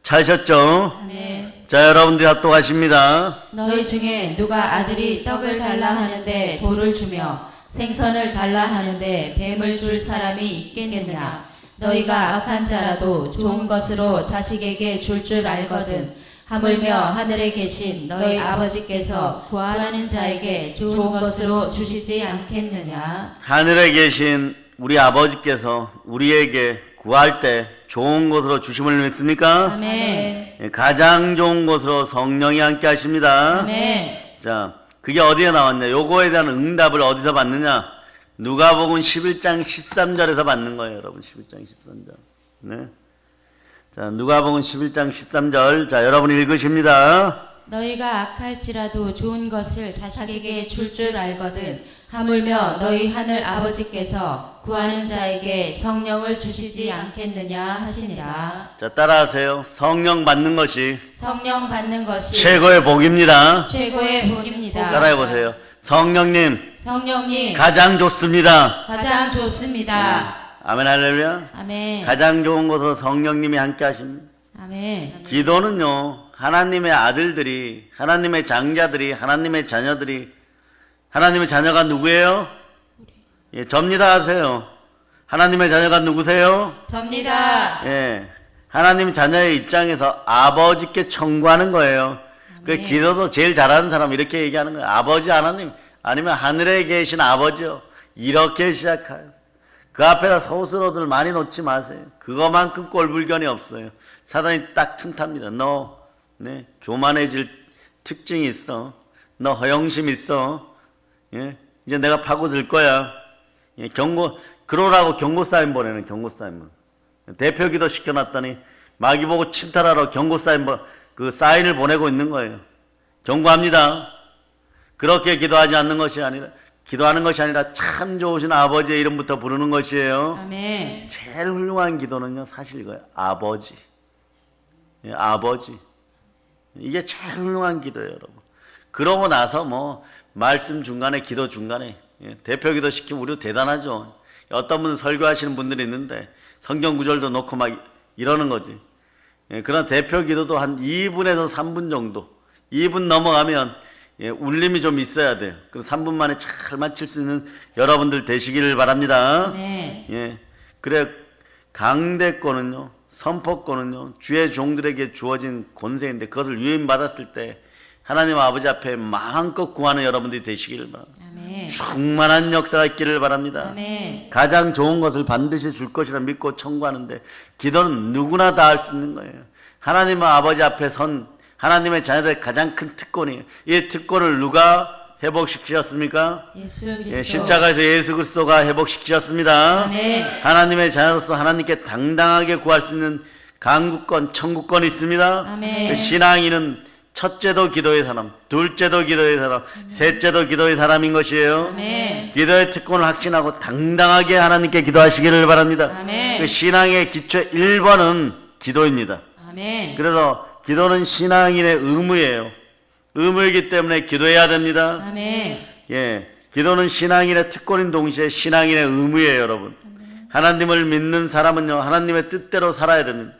찾으셨죠? 아멘. 자, 여러분들이 합독하십니다. 너희 중에 누가 아들이 떡을 달라 하는데 돌을 주며 생선을 달라 하는데 뱀을 줄 사람이 있겠느냐? 너희가 악한 자라도 좋은 것으로 자식에게 줄 알거든. 하물며 하늘에 계신 너희 아버지께서 구하는 자에게 좋은 것으로 주시지 않겠느냐. 하늘에 계신 우리 아버지께서 우리에게 구할 때 좋은 것으로 주심을 믿습니까? 아멘. 예, 가장 좋은 것으로 성령이 함께 하십니다. 아멘. 자, 그게 어디에 나왔냐? 요거에 대한 응답을 어디서 받느냐? 누가복음 11장 13절에서 받는 거예요, 여러분. 11장 13절. 네. 자, 누가복음 11장 13절. 자, 여러분 읽으십니다. 너희가 악할지라도 좋은 것을 자식에게 줄 알거든. 하물며 너희 하늘 아버지께서 구하는 자에게 성령을 주시지 않겠느냐 하시니라. 자, 따라하세요. 성령 받는 것이 성령 받는 것이 최고의 복입니다. 최고의 복입니다. 따라해 보세요. 성령님 성령님 가장 좋습니다. 가장 좋습니다. 아멘 할렐루야. 아멘. 가장 좋은 것으로 성령님이 함께 하십니다. 아멘. 기도는요, 하나님의 아들들이, 하나님의 장자들이, 하나님의 자녀들이, 하나님의 자녀가 누구예요? 예, 접니다 하세요. 하나님의 자녀가 누구세요? 접니다. 예, 하나님 자녀의 입장에서 아버지께 청구하는 거예요. 그 아멘. 기도도 제일 잘하는 사람 이렇게 얘기하는 거예요. 아버지 하나님, 아니면 하늘에 계신 아버지요. 이렇게 시작해요. 그 앞에다 소스로들 많이 놓지 마세요. 그거만큼 꼴불견이 없어요. 사단이 딱 틈탑니다. 너 네, 교만해질 특징이 있어. 너 허영심 있어. 예? 이제 내가 파고들 거야. 예, 그러라고 경고 사인 보내는 경고 사인. 대표 기도 시켜놨더니 마귀보고 침탈하러 경고 사인 그 사인을 보내고 있는 거예요. 경고합니다. 그렇게 기도하지 않는 것이 아니라, 기도하는 것이 아니라 참 좋으신 아버지의 이름부터 부르는 것이에요. 아멘. 제일 훌륭한 기도는요, 사실 이거예요. 아버지. 예, 아버지. 이게 제일 훌륭한 기도예요, 여러분. 그러고 나서 뭐 말씀 중간에, 기도 중간에, 예, 대표 기도 시키면 우리도 대단하죠. 어떤 분은 설교하시는 분들이 있는데 성경 구절도 놓고 막 이러는 거지. 예, 그런 대표 기도도 한 2분에서 3분 정도, 2분 넘어가면 예, 울림이 좀 있어야 돼요. 그럼 3분 만에 잘 마칠 수 있는 여러분들 되시기를 바랍니다. 네. 예, 그래 강대권은요, 선포권은요, 주의 종들에게 주어진 권세인데 그것을 유인받았을 때 하나님 아버지 앞에 마음껏 구하는 여러분들이 되시기를 바랍니다. 아멘. 충만한 역사가 있기를 바랍니다. 아멘. 가장 좋은 것을 반드시 줄 것이라 믿고 청구하는데 기도는 누구나 다 할 수 있는 거예요. 하나님 아버지 앞에 선 하나님의 자녀들의 가장 큰 특권이에요. 이 특권을 누가 회복시키셨습니까? 예수 그리스도. 예, 십자가에서 예수 그리스도가 회복시키셨습니다. 아멘. 하나님의 자녀로서 하나님께 당당하게 구할 수 있는 강구권, 천구권이 있습니다. 아멘. 그 신앙인은 첫째도 기도의 사람, 둘째도 기도의 사람, 셋째도 기도의 사람인 것이에요. 아멘. 기도의 특권을 확신하고 당당하게 하나님께 기도하시기를 바랍니다. 아멘. 그 신앙의 기초 1번은 기도입니다. 아멘. 그래서 기도는 신앙인의 의무예요. 의무이기 때문에 기도해야 됩니다. 아멘. 예, 기도는 신앙인의 특권인 동시에 신앙인의 의무예요, 여러분. 하나님을 믿는 사람은요, 하나님의 뜻대로 살아야 됩니다.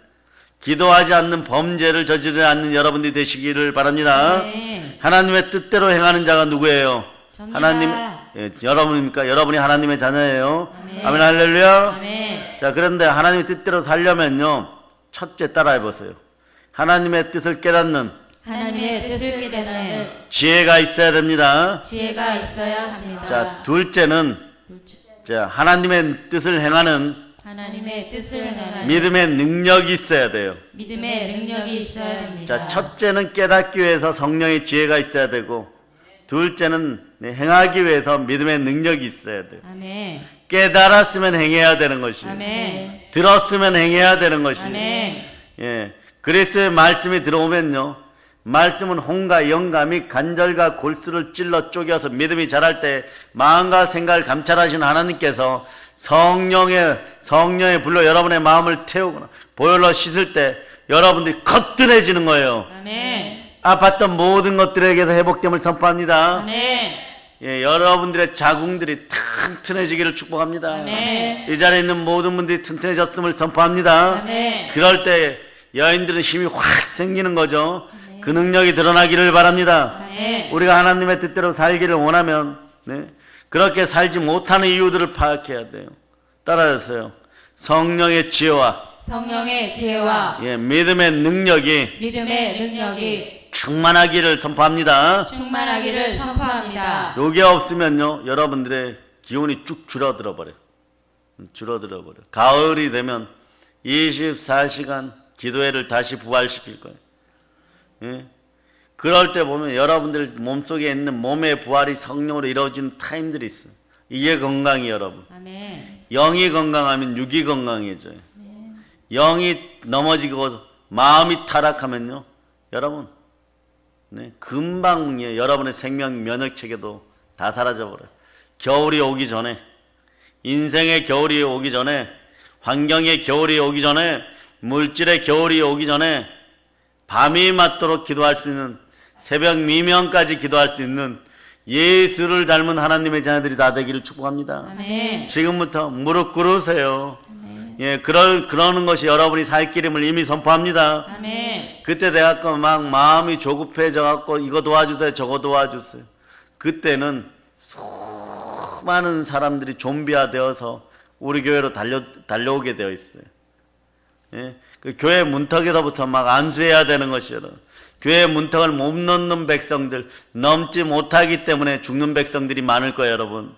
기도하지 않는 범죄를 저지르지 않는 여러분들이 되시기를 바랍니다. 네. 하나님의 뜻대로 행하는 자가 누구예요? 접니다. 하나님, 예, 여러분입니까? 여러분이 하나님의 자녀예요. 아멘. 아멘, 할렐루야. 아멘. 자, 그런데 하나님의 뜻대로 살려면요, 첫째 따라해 보세요. 하나님의 뜻을 깨닫는 하나님의 뜻을 깨닫는 지혜가 있어야 됩니다. 지혜가 있어야 합니다. 자, 둘째는 자, 하나님의 뜻을 행하는 하나님의 뜻을 행하는 믿음의 능력이 있어야 돼요. 믿음의 능력이 있어야 합니다. 자, 첫째는 깨닫기 위해서 성령의 지혜가 있어야 되고, 둘째는 행하기 위해서 믿음의 능력이 있어야 돼요. 아멘. 깨달았으면 행해야 되는 것이에요. 아멘. 들었으면 행해야 되는 것이에요. 아멘. 예, 그리스도의 말씀이 들어오면요, 말씀은 혼과 영과 및 간절과 골수를 찔러 쪼개서 믿음이 자랄 때 마음과 생각을 감찰하시는 하나님께서 성령의 불로 여러분의 마음을 태우거나 보혈로 씻을 때 여러분들이 거뜬해지는 거예요. 아멘. 아팠던 모든 것들에게서 회복됨을 선포합니다. 아멘. 예, 여러분들의 자궁들이 튼튼해지기를 축복합니다. 아멘. 이 자리에 있는 모든 분들이 튼튼해졌음을 선포합니다. 아멘. 그럴 때 여인들은 힘이 확 생기는 거죠. 그 능력이 드러나기를 바랍니다. 아멘. 우리가 하나님의 뜻대로 살기를 원하면 그렇게 살지 못하는 이유들을 파악해야 돼요. 따라하세요. 성령의 지혜와 성령의 지혜와 믿음의 능력이 믿음의 능력이 충만하기를 선포합니다. 충만하기를 선포합니다. 요게 없으면요, 여러분들의 기운이 쭉 줄어들어 버려. 가을이 되면 24시간 기도회를 다시 부활시킬 거예요. 예? 그럴 때 보면 여러분들 몸속에 있는 몸의 부활이 성령으로 이루어지는 타임들이 있어요. 이게 건강이 여러분. 아멘. 영이 건강하면 육이 건강해져요. 영이 넘어지고 마음이 타락하면요, 여러분, 금방 여러분의 생명 면역 체계도 다 사라져 버려요. 겨울이 오기 전에, 인생의 겨울이 오기 전에, 환경의 겨울이 오기 전에, 물질의 겨울이 오기 전에 밤이 맞도록 기도할 수 있는, 새벽 미명까지 기도할 수 있는 예수를 닮은 하나님의 자녀들이 다 되기를 축복합니다. 아멘. 지금부터 무릎 꿇으세요. 그러는 것이 여러분이 살 길임을 이미 선포합니다. 아멘. 그때 내가 막 마음이 조급해져 갖고 이거 도와주세요, 저거 도와주세요. 그때는 수많은 사람들이 좀비화 되어서 우리 교회로 달려오게 되어 있어요. 그 교회 문턱에서부터 막 안수해야 되는 것이요. 교회 문턱을 못 넘는 백성들, 넘지 못하기 때문에 죽는 백성들이 많을 거예요, 여러분.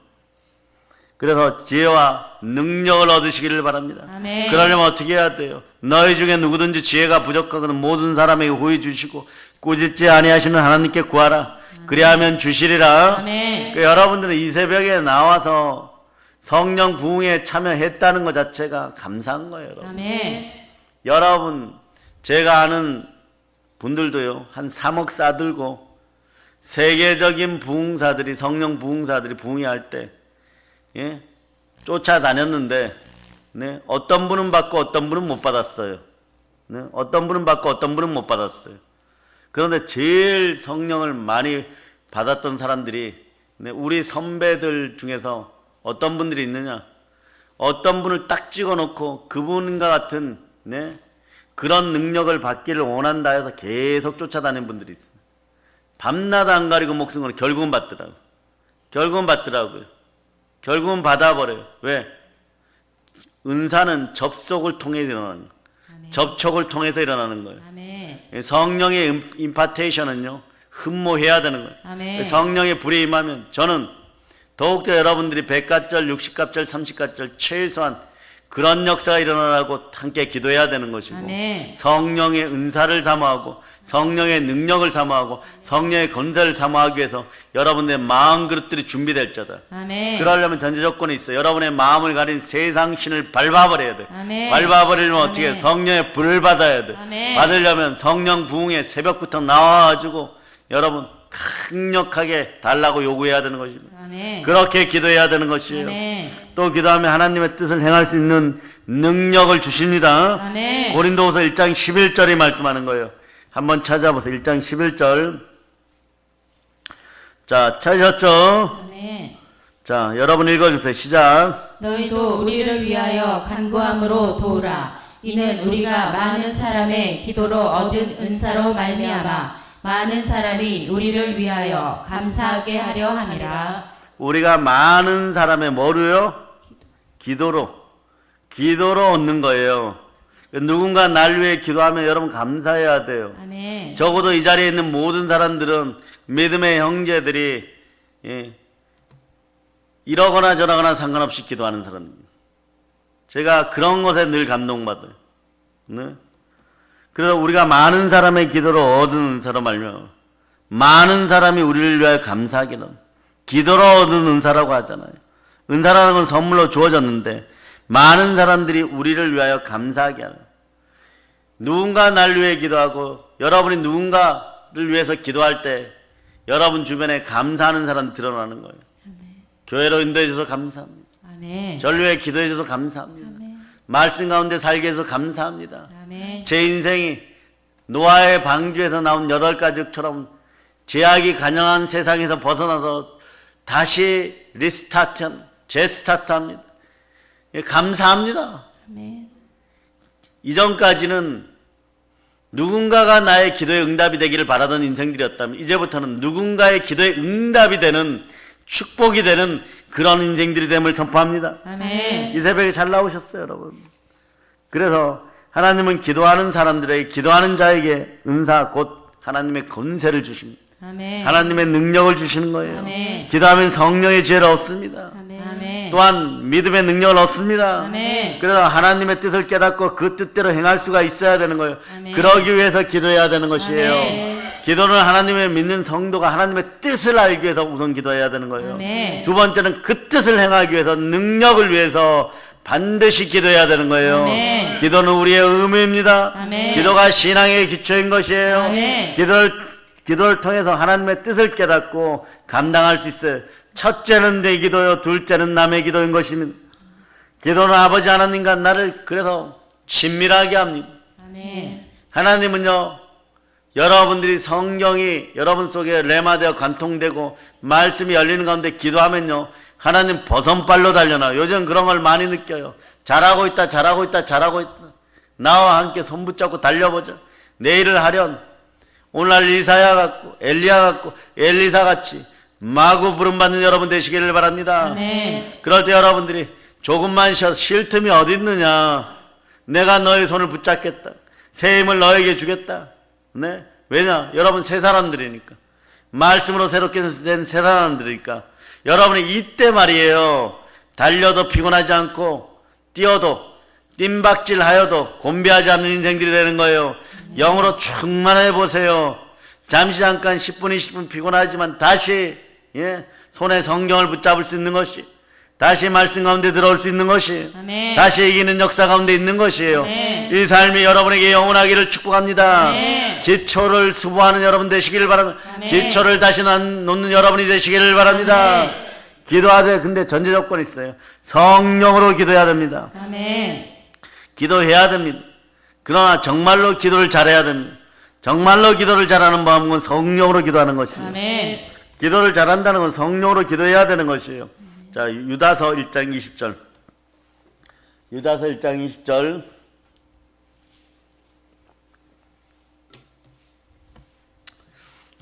그래서 지혜와 능력을 얻으시기를 바랍니다. 아멘. 그러려면 어떻게 해야 돼요? 너희 중에 누구든지 지혜가 부족하거든 모든 사람에게 후히 주시고 꾸짖지 아니하시는 하나님께 구하라. 그리하면 주시리라. 아멘. 여러분들은 이 새벽에 나와서 성령 부흥에 참여했다는 것 자체가 감사한 거예요, 여러분. 아멘. 여러분, 제가 아는 분들도요, 한 3억 싸들고 세계적인 부흥사들이, 성령 부흥사들이 부흥할 때 쫓아다녔는데, 어떤 분은 받고 어떤 분은 못 받았어요. 어떤 분은 받고 어떤 분은 못 받았어요. 그런데 제일 성령을 많이 받았던 사람들이 우리 선배들 중에서 어떤 분들이 있느냐? 어떤 분을 딱 찍어놓고 그분과 같은 그런 능력을 받기를 원한다 해서 계속 쫓아다니는 분들이 있어요. 밤낮 안 가리고 목숨 걸고 결국은 받더라고요. 결국은 받아버려요. 왜? 은사는 접속을 통해 일어나는 거예요. 접촉을 통해서 일어나는 거예요. 아멘. 성령의 임파테이션은요, 흠모해야 되는 거예요. 아멘. 성령의 불이 임하면 저는 더욱더 여러분들이 100가절, 60가절, 30가절 최소한 그런 역사가 일어나라고 함께 기도해야 되는 것이고, 아멘. 성령의 은사를 사모하고 성령의 능력을 사모하고 성령의 건설을 사모하기 위해서 여러분의 마음 그릇들이 준비될 자다. 아멘. 그러려면 전제 조건이 있어요. 여러분의 마음을 가린 세상 신을 밟아버려야 돼. 아멘. 밟아버리려면 아멘. 어떻게 해? 성령의 불을 받아야 돼. 아멘. 받으려면 성령 부흥에 새벽부터 나와가지고 여러분 강력하게 달라고 요구해야 되는 것입니다. 아멘. 그렇게 기도해야 되는 것이에요. 아멘. 또 기도하면 하나님의 뜻을 행할 수 있는 능력을 주십니다. 아멘. 고린도후서 1장 11절이 말씀하는 거예요. 한번 찾아보세요. 1장 11절. 자, 찾으셨죠? 아멘. 자, 여러분 읽어주세요. 시작. 너희도 우리를 위하여 간구함으로 도우라. 이는 우리가 많은 사람의 기도로 얻은 은사로 말미암아 많은 사람이 우리를 위하여 감사하게 하려 함이라. 우리가 많은 사람의 뭐로요? 기도로 얻는 거예요. 누군가 날 위해 기도하면 여러분 감사해야 돼요. 아멘. 적어도 이 자리에 있는 모든 사람들은 믿음의 형제들이 이러거나 저러거나 상관없이 기도하는 사람입니다. 제가 그런 것에 늘 감동받아요. 그래서 우리가 많은 사람의 기도로 얻은 은사로 말며 많은 사람이 우리를 위하여 감사하기는 기도로 얻은 은사라고 하잖아요. 은사라는 건 선물로 주어졌는데 많은 사람들이 우리를 위하여 감사하게 하는, 누군가 날 위해 기도하고 여러분이 누군가를 위해서 기도할 때 여러분 주변에 감사하는 사람이 드러나는 거예요. 교회로 인도해 주셔서 감사합니다. 아멘. 저를 위해 기도해 주셔서 감사합니다. 아멘. 말씀 가운데 살게 해서 감사합니다. 아멘. 제 인생이 노아의 방주에서 나온 8가족처럼 제약이 간영한 세상에서 벗어나서 다시 재스타트합니다. 감사합니다. 아멘. 이전까지는 누군가가 나의 기도에 응답이 되기를 바라던 인생들이었다면 이제부터는 누군가의 기도에 응답이 되는, 축복이 되는 그런 인생들이 됨을 선포합니다. 아멘. 이 새벽에 잘 나오셨어요, 여러분. 그래서 하나님은 기도하는 사람들에게, 기도하는 자에게 은사 곧 하나님의 권세를 주십니다. 아멘. 하나님의 능력을 주시는 거예요. 아멘. 기도하면 성령의 지혜를 얻습니다. 아멘. 또한 믿음의 능력을 얻습니다. 아멘. 그래서 하나님의 뜻을 깨닫고 그 뜻대로 행할 수가 있어야 되는 거예요. 아멘. 그러기 위해서 기도해야 되는 것이에요. 아멘. 기도는 하나님의 믿는 성도가 하나님의 뜻을 알기 위해서 우선 기도해야 되는 거예요. 아멘. 두 번째는 그 뜻을 행하기 위해서 능력을 위해서 반드시 기도해야 되는 거예요. 아멘. 기도는 우리의 의무입니다. 아멘. 기도가 신앙의 기초인 것이에요. 아멘. 기도를 통해서 하나님의 뜻을 깨닫고 감당할 수 있어요. 첫째는 내 기도요, 둘째는 남의 기도인 것입니다. 기도는 아버지 하나님과 나를 그래서 친밀하게 합니다. 아멘. 하나님은요, 여러분들이 성경이 여러분 속에 레마되어 관통되고 말씀이 열리는 가운데 기도하면요, 하나님 버선발로 달려나요. 요즘 그런 걸 많이 느껴요. 잘하고 있다. 나와 함께 손 붙잡고 달려보자. 내 일을 하련 오늘날 이사야 같고 엘리야 같고 엘리사 같이 마구 부름받는 여러분 되시기를 바랍니다. 아멘. 그럴 때 여러분들이 조금만 쉴 틈이 어디 있느냐. 내가 너의 손을 붙잡겠다. 새 힘을 너에게 주겠다. 네? 왜냐? 여러분 새 사람들이니까. 말씀으로 새롭게 된 새 사람들이니까. 여러분이 이때 말이에요. 달려도 피곤하지 않고 뛰어도 뜀박질하여도 곤비하지 않는 인생들이 되는 거예요. 영으로 충만해 보세요. 잠시 잠깐 10분 20분 피곤하지만 다시 손에 성경을 붙잡을 수 있는 것이, 다시 말씀 가운데 들어올 수 있는 것이, 아멘. 다시 이기는 역사 가운데 있는 것이에요. 아멘. 이 삶이 여러분에게 영원하기를 축복합니다. 아멘. 기초를 수보하는 여러분 되시기를 바랍니다. 아멘. 기초를 다시 놓는 여러분이 되시기를 바랍니다. 아멘. 기도하되 근데 전제 조건이 있어요. 성령으로 기도해야 됩니다. 아멘. 기도해야 됩니다. 그러나 정말로 기도를 잘해야 됩니다. 정말로 기도를 잘하는 방법은 성령으로 기도하는 것이에요. 아멘. 기도를 잘한다는 건 성령으로 기도해야 되는 것이에요. 자, 유다서 1장 20절. 유다서 1장 20절.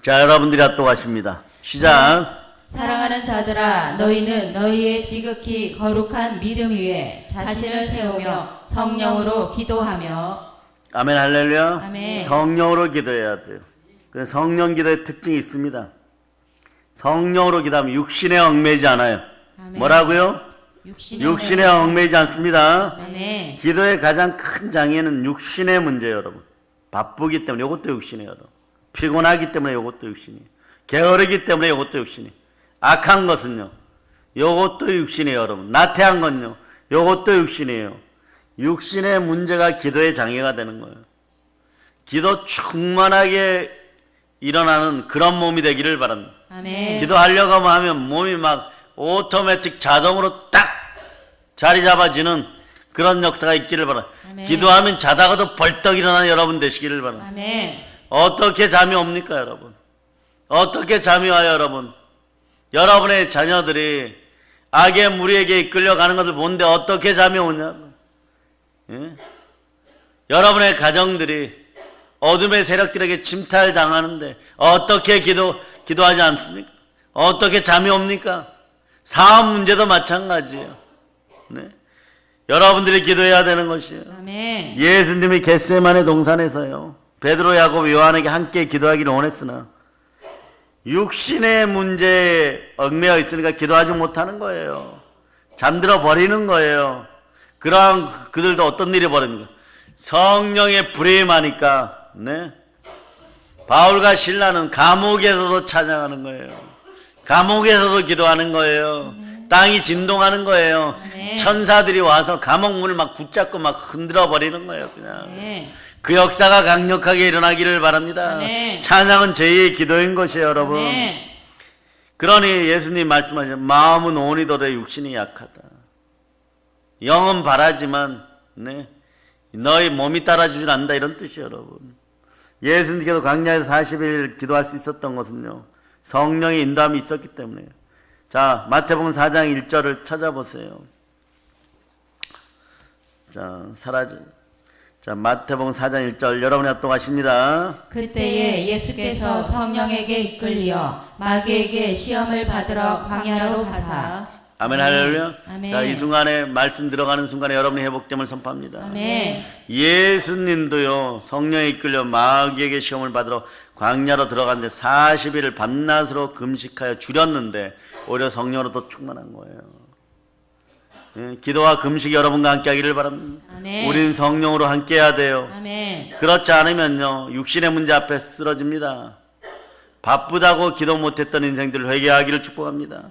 자, 여러분들이 합독하십니다. 시작. 사랑하는 자들아, 너희는 너희의 지극히 거룩한 믿음 위에 자신을 세우며 성령으로 기도하며. 아멘, 할렐루야. 아멘. 성령으로 기도해야 돼요. 그래서 성령 기도의 특징이 있습니다. 성령으로 기도하면 육신에 얽매이지 않아요. 아멘. 뭐라고요? 육신에 얽매이지 않습니다. 아멘. 기도의 가장 큰 장애는 육신의 문제예요, 여러분. 바쁘기 때문에 이것도 육신이에요, 여러분. 피곤하기 때문에 이것도 육신이에요. 게으르기 때문에 이것도 육신이에요. 악한 것은요, 이것도 육신이에요, 여러분. 나태한 건요, 이것도 육신이에요. 육신의 문제가 기도의 장애가 되는 거예요. 기도 충만하게 일어나는 그런 몸이 되기를 바랍니다. 아멘. 기도하려고 하면 몸이 막 오토매틱 자동으로 딱 자리 잡아지는 그런 역사가 있기를 바랍니다. 아멘. 기도하면 자다가도 벌떡 일어나는 여러분 되시기를 바랍니다. 아멘. 어떻게 잠이 옵니까, 여러분? 어떻게 잠이 와요, 여러분? 여러분의 자녀들이 악의 무리에게 이끌려가는 것을 보는데 어떻게 잠이 오냐고. 예? 여러분의 가정들이 어둠의 세력들에게 침탈당하는데 어떻게 기도하지 않습니까? 어떻게 잠이 옵니까? 사업 문제도 마찬가지예요. 네? 여러분들이 기도해야 되는 것이에요. 아멘. 예수님이 겟세마네 동산에서요, 베드로, 야곱, 요한에게 함께 기도하기를 원했으나 육신의 문제에 얽매여 있으니까 기도하지 못하는 거예요. 잠들어 버리는 거예요. 그러한 그들도 어떤 일이 벌어집니까? 성령의 불이 임하니까, 네? 바울과 신라는 감옥에서도 찬양하는 거예요. 감옥에서도 기도하는 거예요. 땅이 진동하는 거예요. 아멘. 천사들이 와서 감옥 문을 막 붙잡고 막 흔들어 버리는 거예요, 그냥. 아멘. 그 역사가 강력하게 일어나기를 바랍니다. 아멘. 찬양은 저희의 기도인 것이에요, 여러분. 아멘. 그러니 예수님 말씀하셨죠. 마음은 온이도되 육신이 약하다. 영은 바라지만 네, 너희 몸이 따라주질 않는다, 이런 뜻이에요, 여러분. 예수님께서 광야에서 40일 기도할 수 있었던 것은요, 성령의 인도함이 있었기 때문에요. 자, 마태복음 4장 1절을 찾아보세요. 자, 마태복음 4장 1절 여러분이 합독하십니다. 그때에 예수께서 성령에게 이끌리어 마귀에게 시험을 받으러 광야로 가사. 아멘 할렐루야. 아멘. 자, 이 순간에 말씀 들어가는 순간에 여러분이 회복됨을 선포합니다. 아멘. 예수님도요 성령에 이끌려 마귀에게 시험을 받으러 광야로 들어갔는데 40일을 밤낮으로 금식하여 줄였는데 오히려 성령으로 더 충만한 거예요. 예, 기도와 금식이 여러분과 함께 하기를 바랍니다. 아멘. 우린 성령으로 함께 해야 돼요. 아멘. 그렇지 않으면요 육신의 문제 앞에 쓰러집니다. 바쁘다고 기도 못했던 인생들 회개하기를 축복합니다.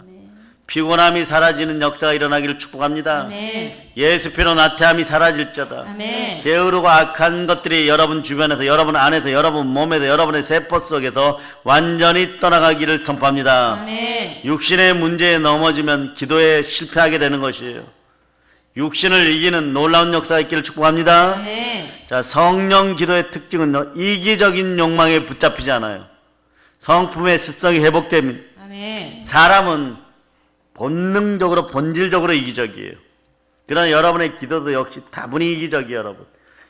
피곤함이 사라지는 역사가 일어나기를 축복합니다. 아멘. 예수 피로 나태함이 사라질지어다. 아멘. 게으르고 악한 것들이 여러분 주변에서, 여러분 안에서, 여러분 몸에서, 여러분의 세포 속에서 완전히 떠나가기를 선포합니다. 아멘. 육신의 문제에 넘어지면 기도에 실패하게 되는 것이에요. 육신을 이기는 놀라운 역사가 있기를 축복합니다. 아멘. 자, 성령 기도의 특징은요 이기적인 욕망에 붙잡히지 않아요. 성품의 습성이 회복됩니다. 아멘. 사람은 본능적으로 본질적으로 이기적이에요. 그러나 여러분의 기도도 역시 다분히 이기적이에요. 여러분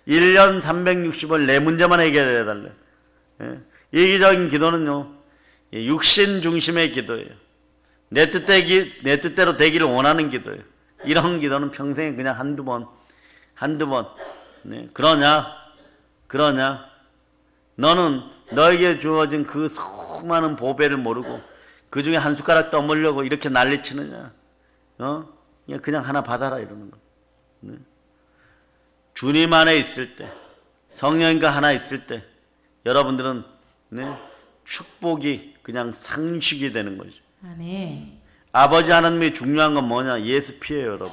1년 360일 내 문제만 해결해 달래. 예. 이기적인 기도는요 육신 중심의 기도예요. 내 뜻대로 되기를 원하는 기도예요. 이런 기도는 평생에 그냥 한두 번 네. 그러냐 너는 너에게 주어진 그 수많은 보배를 모르고 그 중에 한 숟가락 떠먹으려고 이렇게 난리치느냐? 그냥 하나 받아라 이러는 거. 네. 주님 안에 있을 때, 성령과 하나 있을 때, 여러분들은 네, 축복이 그냥 상식이 되는 거죠. 아멘. 아버지 하나님이 중요한 건 뭐냐? 예수 피예요, 여러분.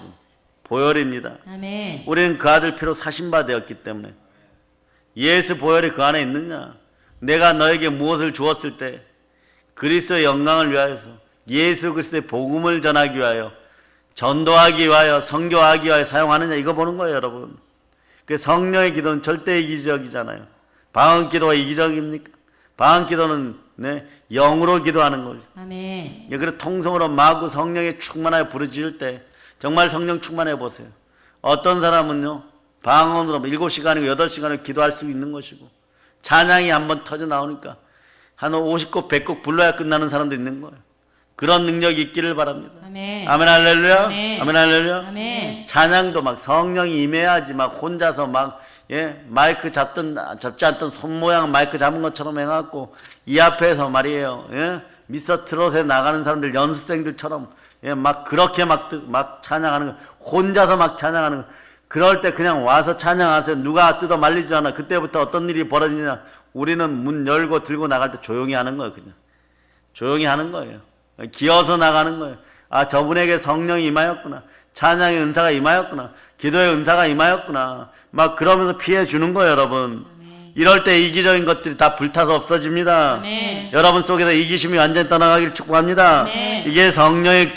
보혈입니다. 아멘. 우리는 그 아들 피로 사신바 되었기 때문에 예수 보혈이 그 안에 있느냐? 내가 너에게 무엇을 주었을 때 그리스도의 영광을 위하여서 예수 그리스도의 복음을 전하기 위하여 전도하기 위하여 선교하기 위하여 사용하느냐 이거 보는 거예요 여러분. 그 성령의 기도는 절대 이기적이잖아요. 방언 기도가 이기적입니까? 방언 기도는 네, 영으로 기도하는 거죠. 아멘. 예, 그래서 통성으로 마구 성령에 충만하여 부르짖을 때 정말 성령 충만해 보세요. 어떤 사람은요 방언으로 7시간이고 8시간을 기도할 수 있는 것이고 찬양이 한번 터져 나오니까 한 50곡 100곡 불러야 끝나는 사람도 있는 거예요. 그런 능력이 있기를 바랍니다. 아멘. 아멘 할렐루야. 아멘. 아멘 할렐루야. 아멘. 찬양도 막 성령이 임해야지 막 혼자서 막 마이크 잡지 않던 손 모양 마이크 잡은 것처럼 해갖고 이 앞에서 말이에요. 미스터 트롯에 나가는 사람들 연습생들처럼 막 그렇게 막 찬양하는 거 혼자서 막 찬양하는 거 그럴 때 그냥 와서 찬양하세요. 누가 뜯어 말리지 않아. 그때부터 어떤 일이 벌어지냐. 우리는 문 열고 들고 나갈 때 조용히 하는 거예요. 그냥 조용히 하는 거예요. 기어서 나가는 거예요. 아 저분에게 성령이 임하였구나. 찬양의 은사가 임하였구나. 기도의 은사가 임하였구나. 막 그러면서 피해 주는 거예요 여러분. 아멘. 이럴 때 이기적인 것들이 다 불타서 없어집니다. 아멘. 여러분 속에서 이기심이 완전히 떠나가기를 축복합니다. 아멘. 이게 성령의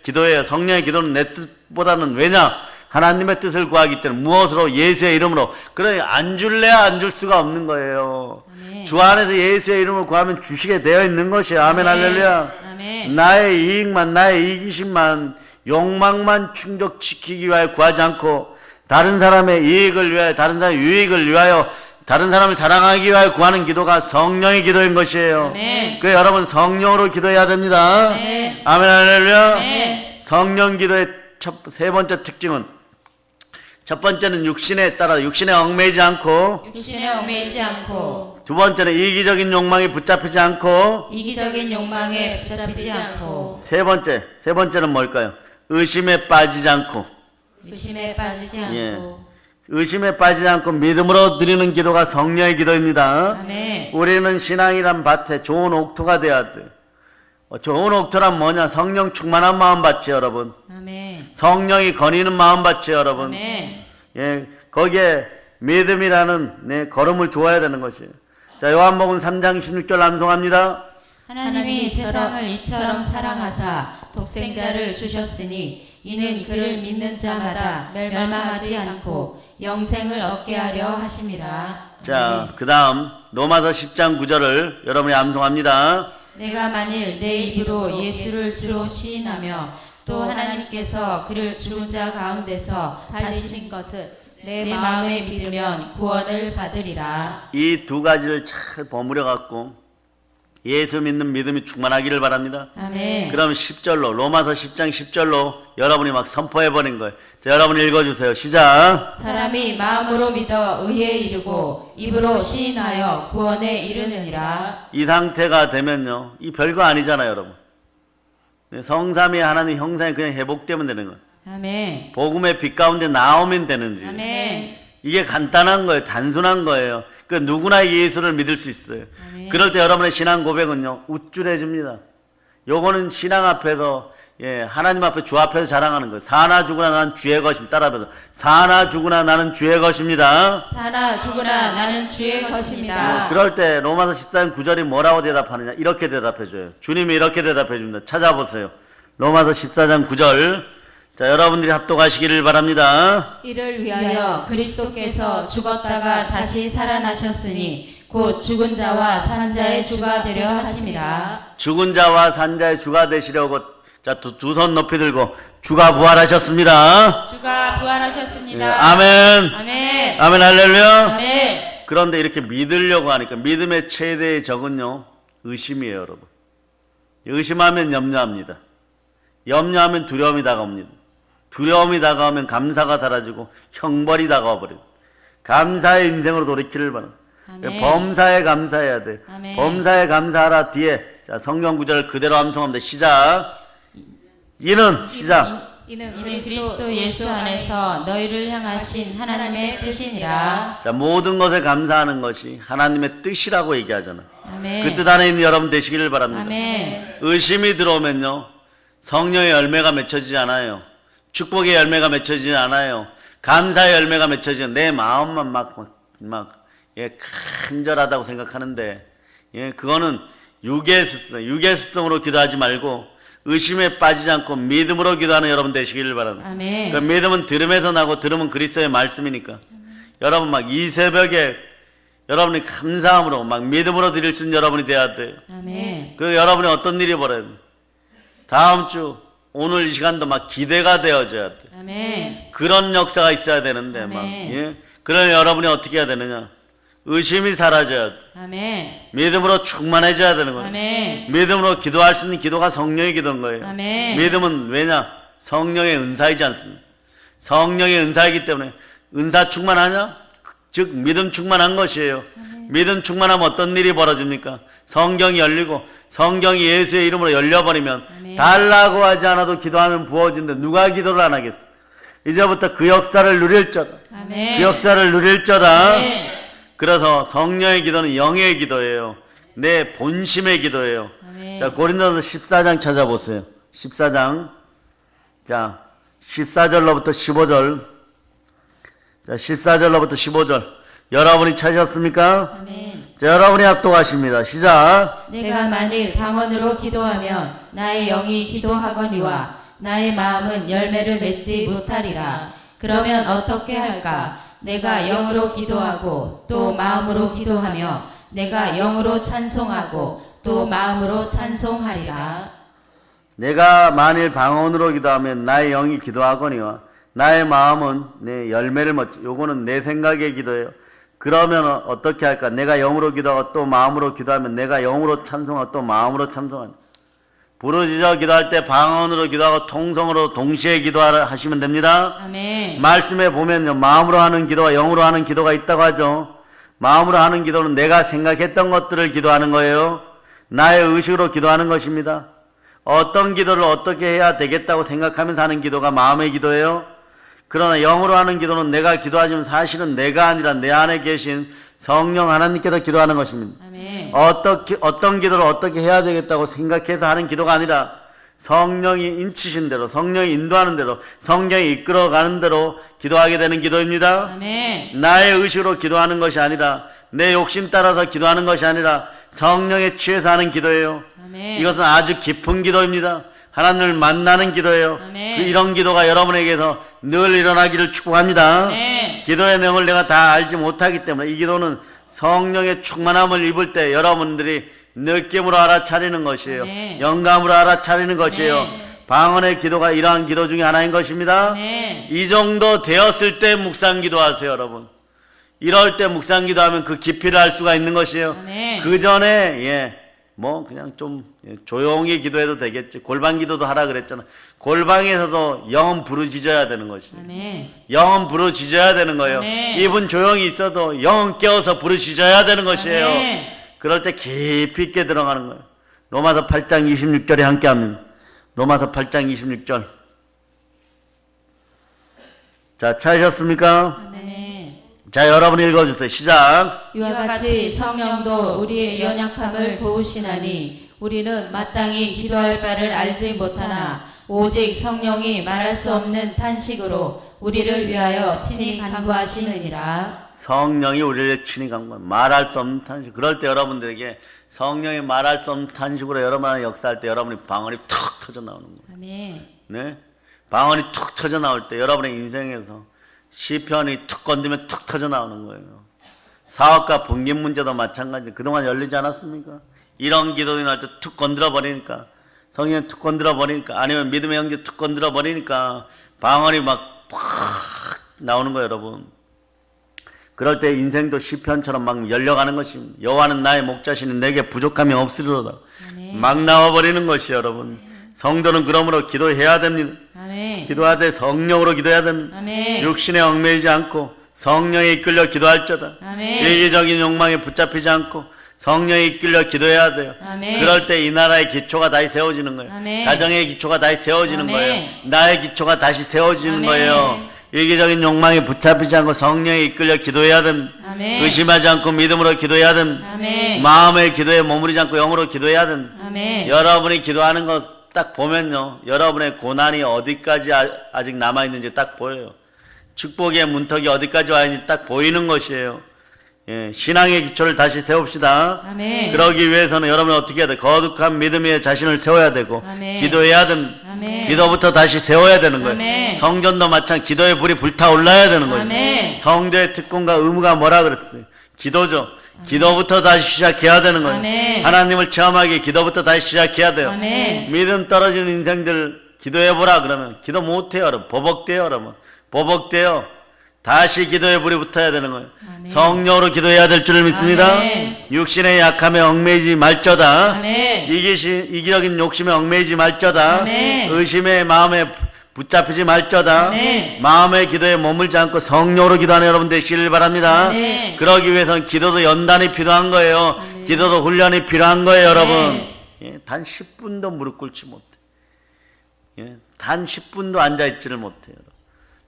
기도예요. 성령의 기도는 내 뜻보다는 왜냐? 하나님의 뜻을 구하기 때문에 무엇으로? 예수의 이름으로. 그러니 안 줄래야 안 줄 수가 없는 거예요. 아멘. 주 안에서 예수의 이름을 구하면 주시게 되어 있는 것이에요. 아멘. 아멘. 할렐루야. 아멘. 나의 이익만 나의 이기심만 욕망만 충족시키기 위하여 구하지 않고 다른 사람의 이익을 위하여 다른 사람의 유익을 위하여 다른 사람을 사랑하기 위하여 구하는 기도가 성령의 기도인 것이에요. 아멘. 그래서 여러분 성령으로 기도해야 됩니다. 아멘. 아멘. 할렐루야. 아멘. 성령 기도의 세 번째 특징은 첫 번째는 육신에 따라 육신에 얽매이지 않고 두 번째는 이기적인 욕망에 붙잡히지 않고 이기적인 욕망에 붙잡히지 않고 세 번째는 뭘까요? 의심에 빠지지 않고 의심에 빠지지 않고 믿음으로 드리는 기도가 성령의 기도입니다. 아멘. 우리는 신앙이란 밭에 좋은 옥토가 되어야 돼요. 좋은 옥토란 뭐냐? 성령 충만한 마음밭이 여러분. 아멘. 성령이 거니는 마음밭이 여러분. 아멘. 거기에 믿음이라는 걸음을 주어야 되는 것이에요. 자, 요한복음 3장 16절 암송합니다. 하나님이 세상을 이처럼 사랑하사 독생자를 주셨으니 이는 그를 믿는 자마다 멸망하지 않고 영생을 얻게 하려 하심이라. 자, 그 다음 로마서 10장 9절을 여러분이 암송합니다. 내가 만일 내 입으로 예수를 주로 시인하며 또 하나님께서 그를 죽은 자 가운데서 살리신 것을 내 마음에 믿으면 구원을 받으리라. 이 두 가지를 잘 버무려 갖고 예수 믿는 믿음이 충만하기를 바랍니다. 아멘. 그럼 10절로 로마서 10장 10절로 여러분이 막 선포해 버린 거예요. 자, 여러분 읽어주세요. 시작. 사람이 마음으로 믿어 의에 이르고 입으로 시인하여 구원에 이르느니라. 이 상태가 되면요, 이 별거 아니잖아요, 여러분. 성삼위 하나님 형상이 그냥 회복되면 되는 거예요. 아멘. 복음의 빛 가운데 나오면 되는지. 아멘. 이게 간단한 거예요. 단순한 거예요. 그 누구나 예수를 믿을 수 있어요. 아멘. 그럴 때 여러분의 신앙 고백은요, 우쭐해집니다. 요거는 신앙 앞에서, 하나님 앞에 주 앞에서 자랑하는 거예요. 사나 죽으나 나는 주의 것입니다. 따라하면서 사나 죽으나 나는 주의 것입니다. 사나 죽으나 나는 주의 것입니다. 그럴 때 로마서 14장 9절이 뭐라고 대답하느냐? 이렇게 대답해줘요. 주님이 이렇게 대답해줍니다. 찾아보세요. 로마서 14장 9절. 자, 여러분들이 합독하시기를 바랍니다. 이를 위하여 그리스도께서 죽었다가 다시 살아나셨으니 곧 죽은 자와 산 자의 주가 되려 하심이라. 죽은 자와 산 자의 주가 되시려고, 자, 두 손 높이 들고 주가 부활하셨습니다. 주가 부활하셨습니다. 아멘. 아멘. 아멘 할렐루야. 아멘. 그런데 이렇게 믿으려고 하니까 믿음의 최대의 적은요, 의심이에요, 여러분. 의심하면 염려합니다. 염려하면 두려움이 다가옵니다. 두려움이 다가오면 감사가 사라지고 형벌이 다가와 버려요. 감사의 인생으로 돌이키를 바랍니다. 아멘. 범사에 감사해야 돼. 아멘. 범사에 감사하라 뒤에, 자, 성경 구절을 그대로 암송합니다. 시작. 이는 시작. 이는 그리스도 예수 안에서 너희를 향하신 하나님의 뜻이니라. 자, 모든 것에 감사하는 것이 하나님의 뜻이라고 얘기하잖아. 아멘. 그 뜻 안에 있는 여러분 되시기를 바랍니다. 아멘. 의심이 들어오면요, 성령의 열매가 맺혀지지 않아요. 축복의 열매가 맺혀지지 않아요. 감사의 열매가 맺혀지지, 내 마음만 간절하다고 생각하는데, 그거는 육의 습성으로 기도하지 말고 의심에 빠지지 않고 믿음으로 기도하는 여러분 되시기를 바랍니다. 아멘. 그 믿음은 들음에서 나고 들음은 그리스도의 말씀이니까, 여러분 막 이 새벽에 여러분이 감사함으로 막 믿음으로 드릴 수 있는 여러분이 돼야 돼요. 아멘. 그리고 여러분이 어떤 일이 벌어요? 다음 주 오늘 이 시간도 막 기대가 되어져야 돼. 아멘. 그런 역사가 있어야 되는데 막, 아멘. 그러면 여러분이 어떻게 해야 되느냐? 의심이 사라져야 돼. 아멘. 믿음으로 충만해져야 되는 거예요. 아멘. 믿음으로 기도할 수 있는 기도가 성령의 기도인 거예요. 아멘. 믿음은 왜냐? 성령의 은사이지 않습니까? 성령의 은사이기 때문에. 은사 충만하냐? 즉 믿음 충만한 것이에요. 믿음 충만하면 어떤 일이 벌어집니까? 성경이 열리고 성경이 예수의 이름으로 열려버리면 아멘. 달라고 하지 않아도 기도하면 부어진데 누가 기도를 안 하겠어? 이제부터 그 역사를 누릴 자다. 아멘. 그 역사를 누릴 자다. 아멘. 그래서 성령의 기도는 영의 기도예요. 내 본심의 기도예요. 아멘. 자, 고린도서 14장 찾아보세요. 14장. 자, 14절로부터 15절. 자, 14절로부터 15절. 여러분이 찾으셨습니까? 아멘. 자, 여러분이 합독하십니다. 시작. 내가 만일 방언으로 기도하면 나의 영이 기도하거니와 나의 마음은 열매를 맺지 못하리라. 그러면 어떻게 할까? 내가 영으로 기도하고 또 마음으로 기도하며 내가 영으로 찬송하고 또 마음으로 찬송하리라. 내가 만일 방언으로 기도하면 나의 영이 기도하거니와 나의 마음은 내 열매를 맺지. 요거는 내 생각의 기도예요. 그러면 어떻게 할까? 내가 영으로 기도하고 또 마음으로 기도하면 내가 영으로 찬송하고 또 마음으로 찬송하니. 부르짖어 기도할 때 방언으로 기도하고 통성으로 동시에 기도하시면 됩니다. 아멘. 말씀에 보면요, 마음으로 하는 기도와 영으로 하는 기도가 있다고 하죠. 마음으로 하는 기도는 내가 생각했던 것들을 기도하는 거예요. 나의 의식으로 기도하는 것입니다. 어떤 기도를 어떻게 해야 되겠다고 생각하면서 하는 기도가 마음의 기도예요. 그러나 영으로 하는 기도는 내가 기도하지만 사실은 내가 아니라 내 안에 계신 성령 하나님께서 기도하는 것입니다. 아멘. 어떤 기도를 어떻게 해야 되겠다고 생각해서 하는 기도가 아니라 성령이 인치신 대로, 성령이 인도하는 대로, 성령이 이끌어가는 대로 기도하게 되는 기도입니다. 아멘. 나의 의식으로 기도하는 것이 아니라, 내 욕심 따라서 기도하는 것이 아니라 성령에 취해서 하는 기도예요. 아멘. 이것은 아주 깊은 기도입니다. 하나님을 만나는 기도예요. 아멘. 이런 기도가 여러분에게서 늘 일어나기를 축복합니다. 아멘. 기도의 내용을 내가 다 알지 못하기 때문에 이 기도는 성령의 충만함을 입을 때 여러분들이 느낌으로 알아차리는 것이에요. 아멘. 영감으로 알아차리는 것이에요. 아멘. 방언의 기도가 이러한 기도 중에 하나인 것입니다. 아멘. 이 정도 되었을 때 묵상 기도하세요, 여러분. 이럴 때 묵상 기도하면 그 깊이를 알 수가 있는 것이에요. 아멘. 그 전에 뭐 그냥 좀 조용히 기도해도 되겠지. 골방 기도도 하라 그랬잖아. 골방에서도 영은 부르짖어야 되는 것이. 아멘. 영은 부르짖어야 되는 거예요. 아멘. 입은 조용히 있어도 영은 깨어서 부르짖어야 되는 것이에요. 아멘. 그럴 때 깊이 있게 들어가는 거예요. 로마서 8장 26절에 함께 합니다. 로마서 8장 26절. 자, 찾으셨습니까? 아멘. 자, 여러분 읽어주세요. 시작. 이와 같이 성령도 우리의 연약함을 도우시나니 우리는 마땅히 기도할 바를 알지 못하나 오직 성령이 말할 수 없는 탄식으로 우리를 위하여 친히 간구하시느니라. 성령이 우리를 친히 간구하는 말할 수 없는 탄식. 그럴 때 여러분들에게 성령이 말할 수 없는 탄식으로 여러분 안에 역사할 때 여러분이 방언이 툭 터져 나오는 거예요. 아멘. 네? 방언이 툭 터져 나올 때 여러분의 인생에서 시편이 툭 건드면 툭 터져 나오는 거예요. 사업과 분긴 문제도 마찬가지. 그동안 열리지 않았습니까? 이런 기도가 나올 때 툭 건드려 버리니까, 성령 툭 건드려 버리니까, 아니면 믿음의 형제 툭 건드려 버리니까 방언이 막 팍 나오는 거예요, 여러분. 그럴 때 인생도 시편처럼 막 열려가는 것입니다. 여호와는 나의 목자시니 내게 부족함이 없으리로다. 아멘. 막 나와버리는 것이 여러분. 성도는 그러므로 기도해야 됩니다. 아멘. 기도하되 성령으로 기도해야 됩니다. 아멘. 육신에 얽매이지 않고 성령에 이끌려 기도할저다. 아멘. 일기적인 욕망에 붙잡히지 않고 성령에 이끌려 기도해야 돼요. 아멘. 그럴 때 이 나라의 기초가 다시 세워지는 거예요. 아멘. 가정의 기초가 다시 세워지는 아멘. 거예요. 나의 기초가 다시 세워지는 아멘. 거예요. 일기적인 욕망에 붙잡히지 않고 성령에 이끌려 기도해야 됩니다. 아멘. 의심하지 않고 믿음으로 기도해야 됩니다. 아멘. 마음의 기도에 머무르지 않고 영으로 기도해야 됩니다. 아멘. 여러분이 기도하는 거 딱 보면요, 여러분의 고난이 어디까지 아직 남아있는지 딱 보여요. 축복의 문턱이 어디까지 와 있는지 딱 보이는 것이에요. 예, 신앙의 기초를 다시 세웁시다. 아멘. 그러기 위해서는 여러분은 어떻게 해야 돼? 거룩한 믿음 위에 자신을 세워야 되고, 아멘. 기도해야 됩니다. 아멘. 기도부터 다시 세워야 되는 거예요. 아멘. 성전도 마찬 기도의 불이 불타올라야 되는 거예요. 아멘. 성도의 특권과 의무가 뭐라 그랬어요? 기도죠. 기도부터 다시 시작해야 되는 거예요. 아멘. 하나님을 체험하기 기도부터 다시 시작해야 돼요. 아멘. 믿음 떨어지는 인생들 기도해보라 그러면 기도 못해요. 여러분. 버벅대요. 여러분. 버벅대요. 다시 기도의 불이 붙어야 되는 거예요. 아멘. 성령으로 기도해야 될 줄 믿습니다. 아멘. 육신의 약함에 얽매이지 말저다. 아멘. 이기적인 욕심에 얽매이지 말저다. 아멘. 의심의 마음에 붙잡히지 말저다. 아멘. 마음의 기도에 머물지 않고 성령으로 기도하는 여러분 되시길 바랍니다. 아멘. 그러기 위해서는 기도도 연단이 필요한 거예요. 기도도 훈련이 필요한 거예요, 여러분. 예, 단 10분도 무릎 꿇지 못해. 예, 단 10분도 앉아있지를 못해요.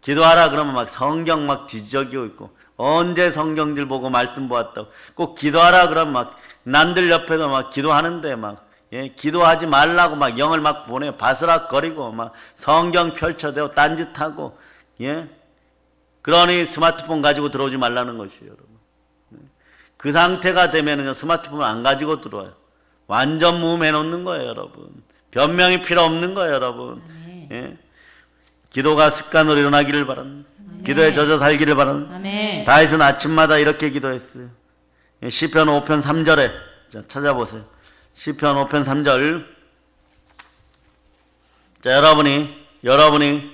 기도하라 그러면 막 성경 막 뒤적이고 있고, 언제 성경들 보고 말씀 보았다고. 꼭 기도하라 그러면 막 남들 옆에서 막 기도하는데 막, 예, 기도하지 말라고 막 영을 막 보내요. 바스락거리고 막 성경 펼쳐대고 딴짓하고, 예. 그러니 스마트폰 가지고 들어오지 말라는 것이에요, 여러분. 그 상태가 되면은요, 스마트폰 안 가지고 들어와요. 완전 무음해 놓는 거예요, 여러분. 변명이 필요 없는 거예요, 여러분. 예. 기도가 습관으로 일어나기를 바랍니다. 기도에 젖어 살기를 바랍니다. 아멘. 다윗은 아침마다 이렇게 기도했어요. 예, 시편 5편 3절에 자, 찾아보세요. 시편 5편 3절. 자, 여러분이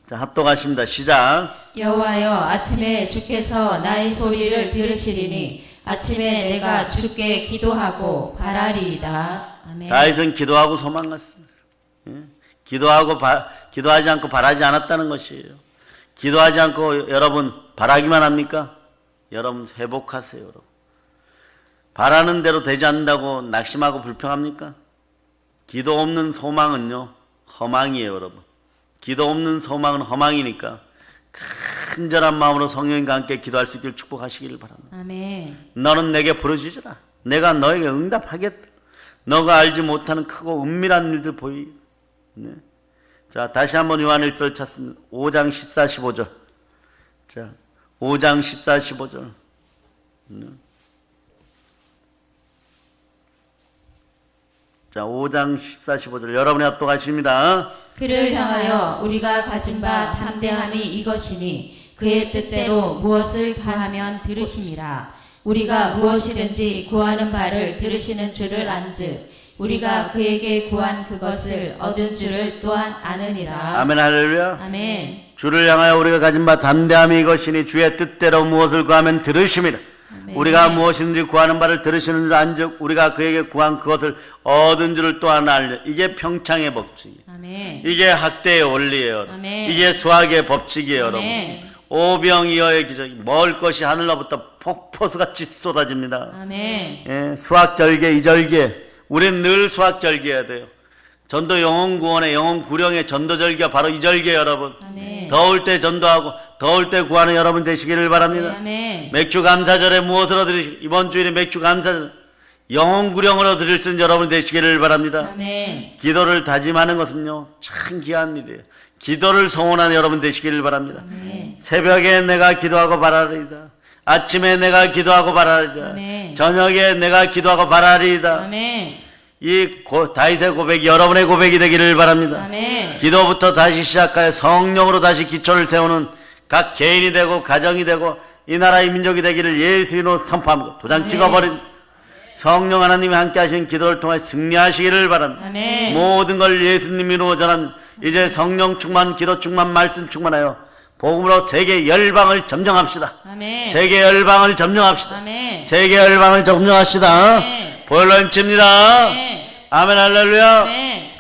자, 합독하십니다. 시작. 여호와여, 아침에 주께서 나의 소리를 들으시리니 아침에 내가 주께 기도하고 바라리이다. 아멘. 다윗은 기도하고 소망했습니다. 예? 기도하지 않고 바라지 않았다는 것이에요. 기도하지 않고 여러분 바라기만 합니까? 여러분 회복하세요. 여러분. 바라는 대로 되지 않는다고 낙심하고 불평합니까? 기도 없는 소망은요, 허망이에요, 여러분. 기도 없는 소망은 허망이니까 간절한 마음으로 성령님과 함께 기도할 수 있기를 축복하시기를 바랍니다. 아멘. 너는 내게 부르짖으라. 내가 너에게 응답하겠다. 너가 알지 못하는 크고 은밀한 일들 보이. 네. 자, 다시 한번 요한일서를 찾습니다. 5장 14, 15절. 자, 5장 14, 15절. 네. 자, 5장 14, 15절. 여러분이 합독하십니다. 그를 향하여 우리가 가진 바 담대함이 이것이니 그의 뜻대로 무엇을 구하면 들으심이라. 우리가 무엇이든지 구하는 바를 들으시는 줄을 안즉 우리가 그에게 구한 그것을 얻은 줄을 또한 아느니라. 아멘, 할렐루야. 아멘. 주를 향하여 우리가 가진 바 담대함이 이것이니 주의 뜻대로 무엇을 구하면 들으심이라. 아멘. 우리가 무엇이든지 구하는 바를 들으시는 줄 안즉 우리가 그에게 구한 그것을 얻은 줄을 또한 알려. 이게 평창의 법칙이에요. 아멘. 이게 학대의 원리예요. 아멘. 이게 수학의 법칙이에요. 아멘. 여러분. 오병이어의 기적이 먹을 것이 하늘로부터 폭포수같이 쏟아집니다. 아멘. 예, 수학절개 이절개 우린 늘 수학절개해야 돼요. 전도 영혼구원의 영혼구령의 전도절개가 바로 이절개 여러분. 아멘. 더울 때 전도하고 더울 때 구하는 여러분 되시기를 바랍니다. 아멘. 맥주 감사절에 무엇으로 드리시 이번 주일에 맥주 감사절 영혼구령으로 드릴 수 있는 여러분 되시기를 바랍니다. 아멘. 기도를 다짐하는 것은요 참 귀한 일이에요. 기도를 성원하는 여러분 되시기를 바랍니다. 아멘. 새벽에 내가 기도하고 바라리이다. 아침에 내가 기도하고 바라리이다. 아멘. 저녁에 내가 기도하고 바라리이다. 아멘. 다윗의 고백이 여러분의 고백이 되기를 바랍니다. 아멘. 기도부터 다시 시작하여 성령으로 다시 기초를 세우는 각 개인이 되고 가정이 되고 이 나라의 민족이 되기를 예수 이름으로 선포합니다. 도장 아멘. 찍어버린 성령 하나님이 함께 하시는 기도를 통해 승리하시기를 바랍니다. 아멘. 모든 걸 예수님으로 전합니다. 이제 성령 충만, 기도 충만, 말씀 충만하여 복음으로 세계 열방을 점령합시다. 아멘. 세계 열방을 점령합시다. 아멘. 세계 열방을 점령합시다. 아멘. 보혈로 칩니다. 아멘. 아멘 할렐루야. 아멘.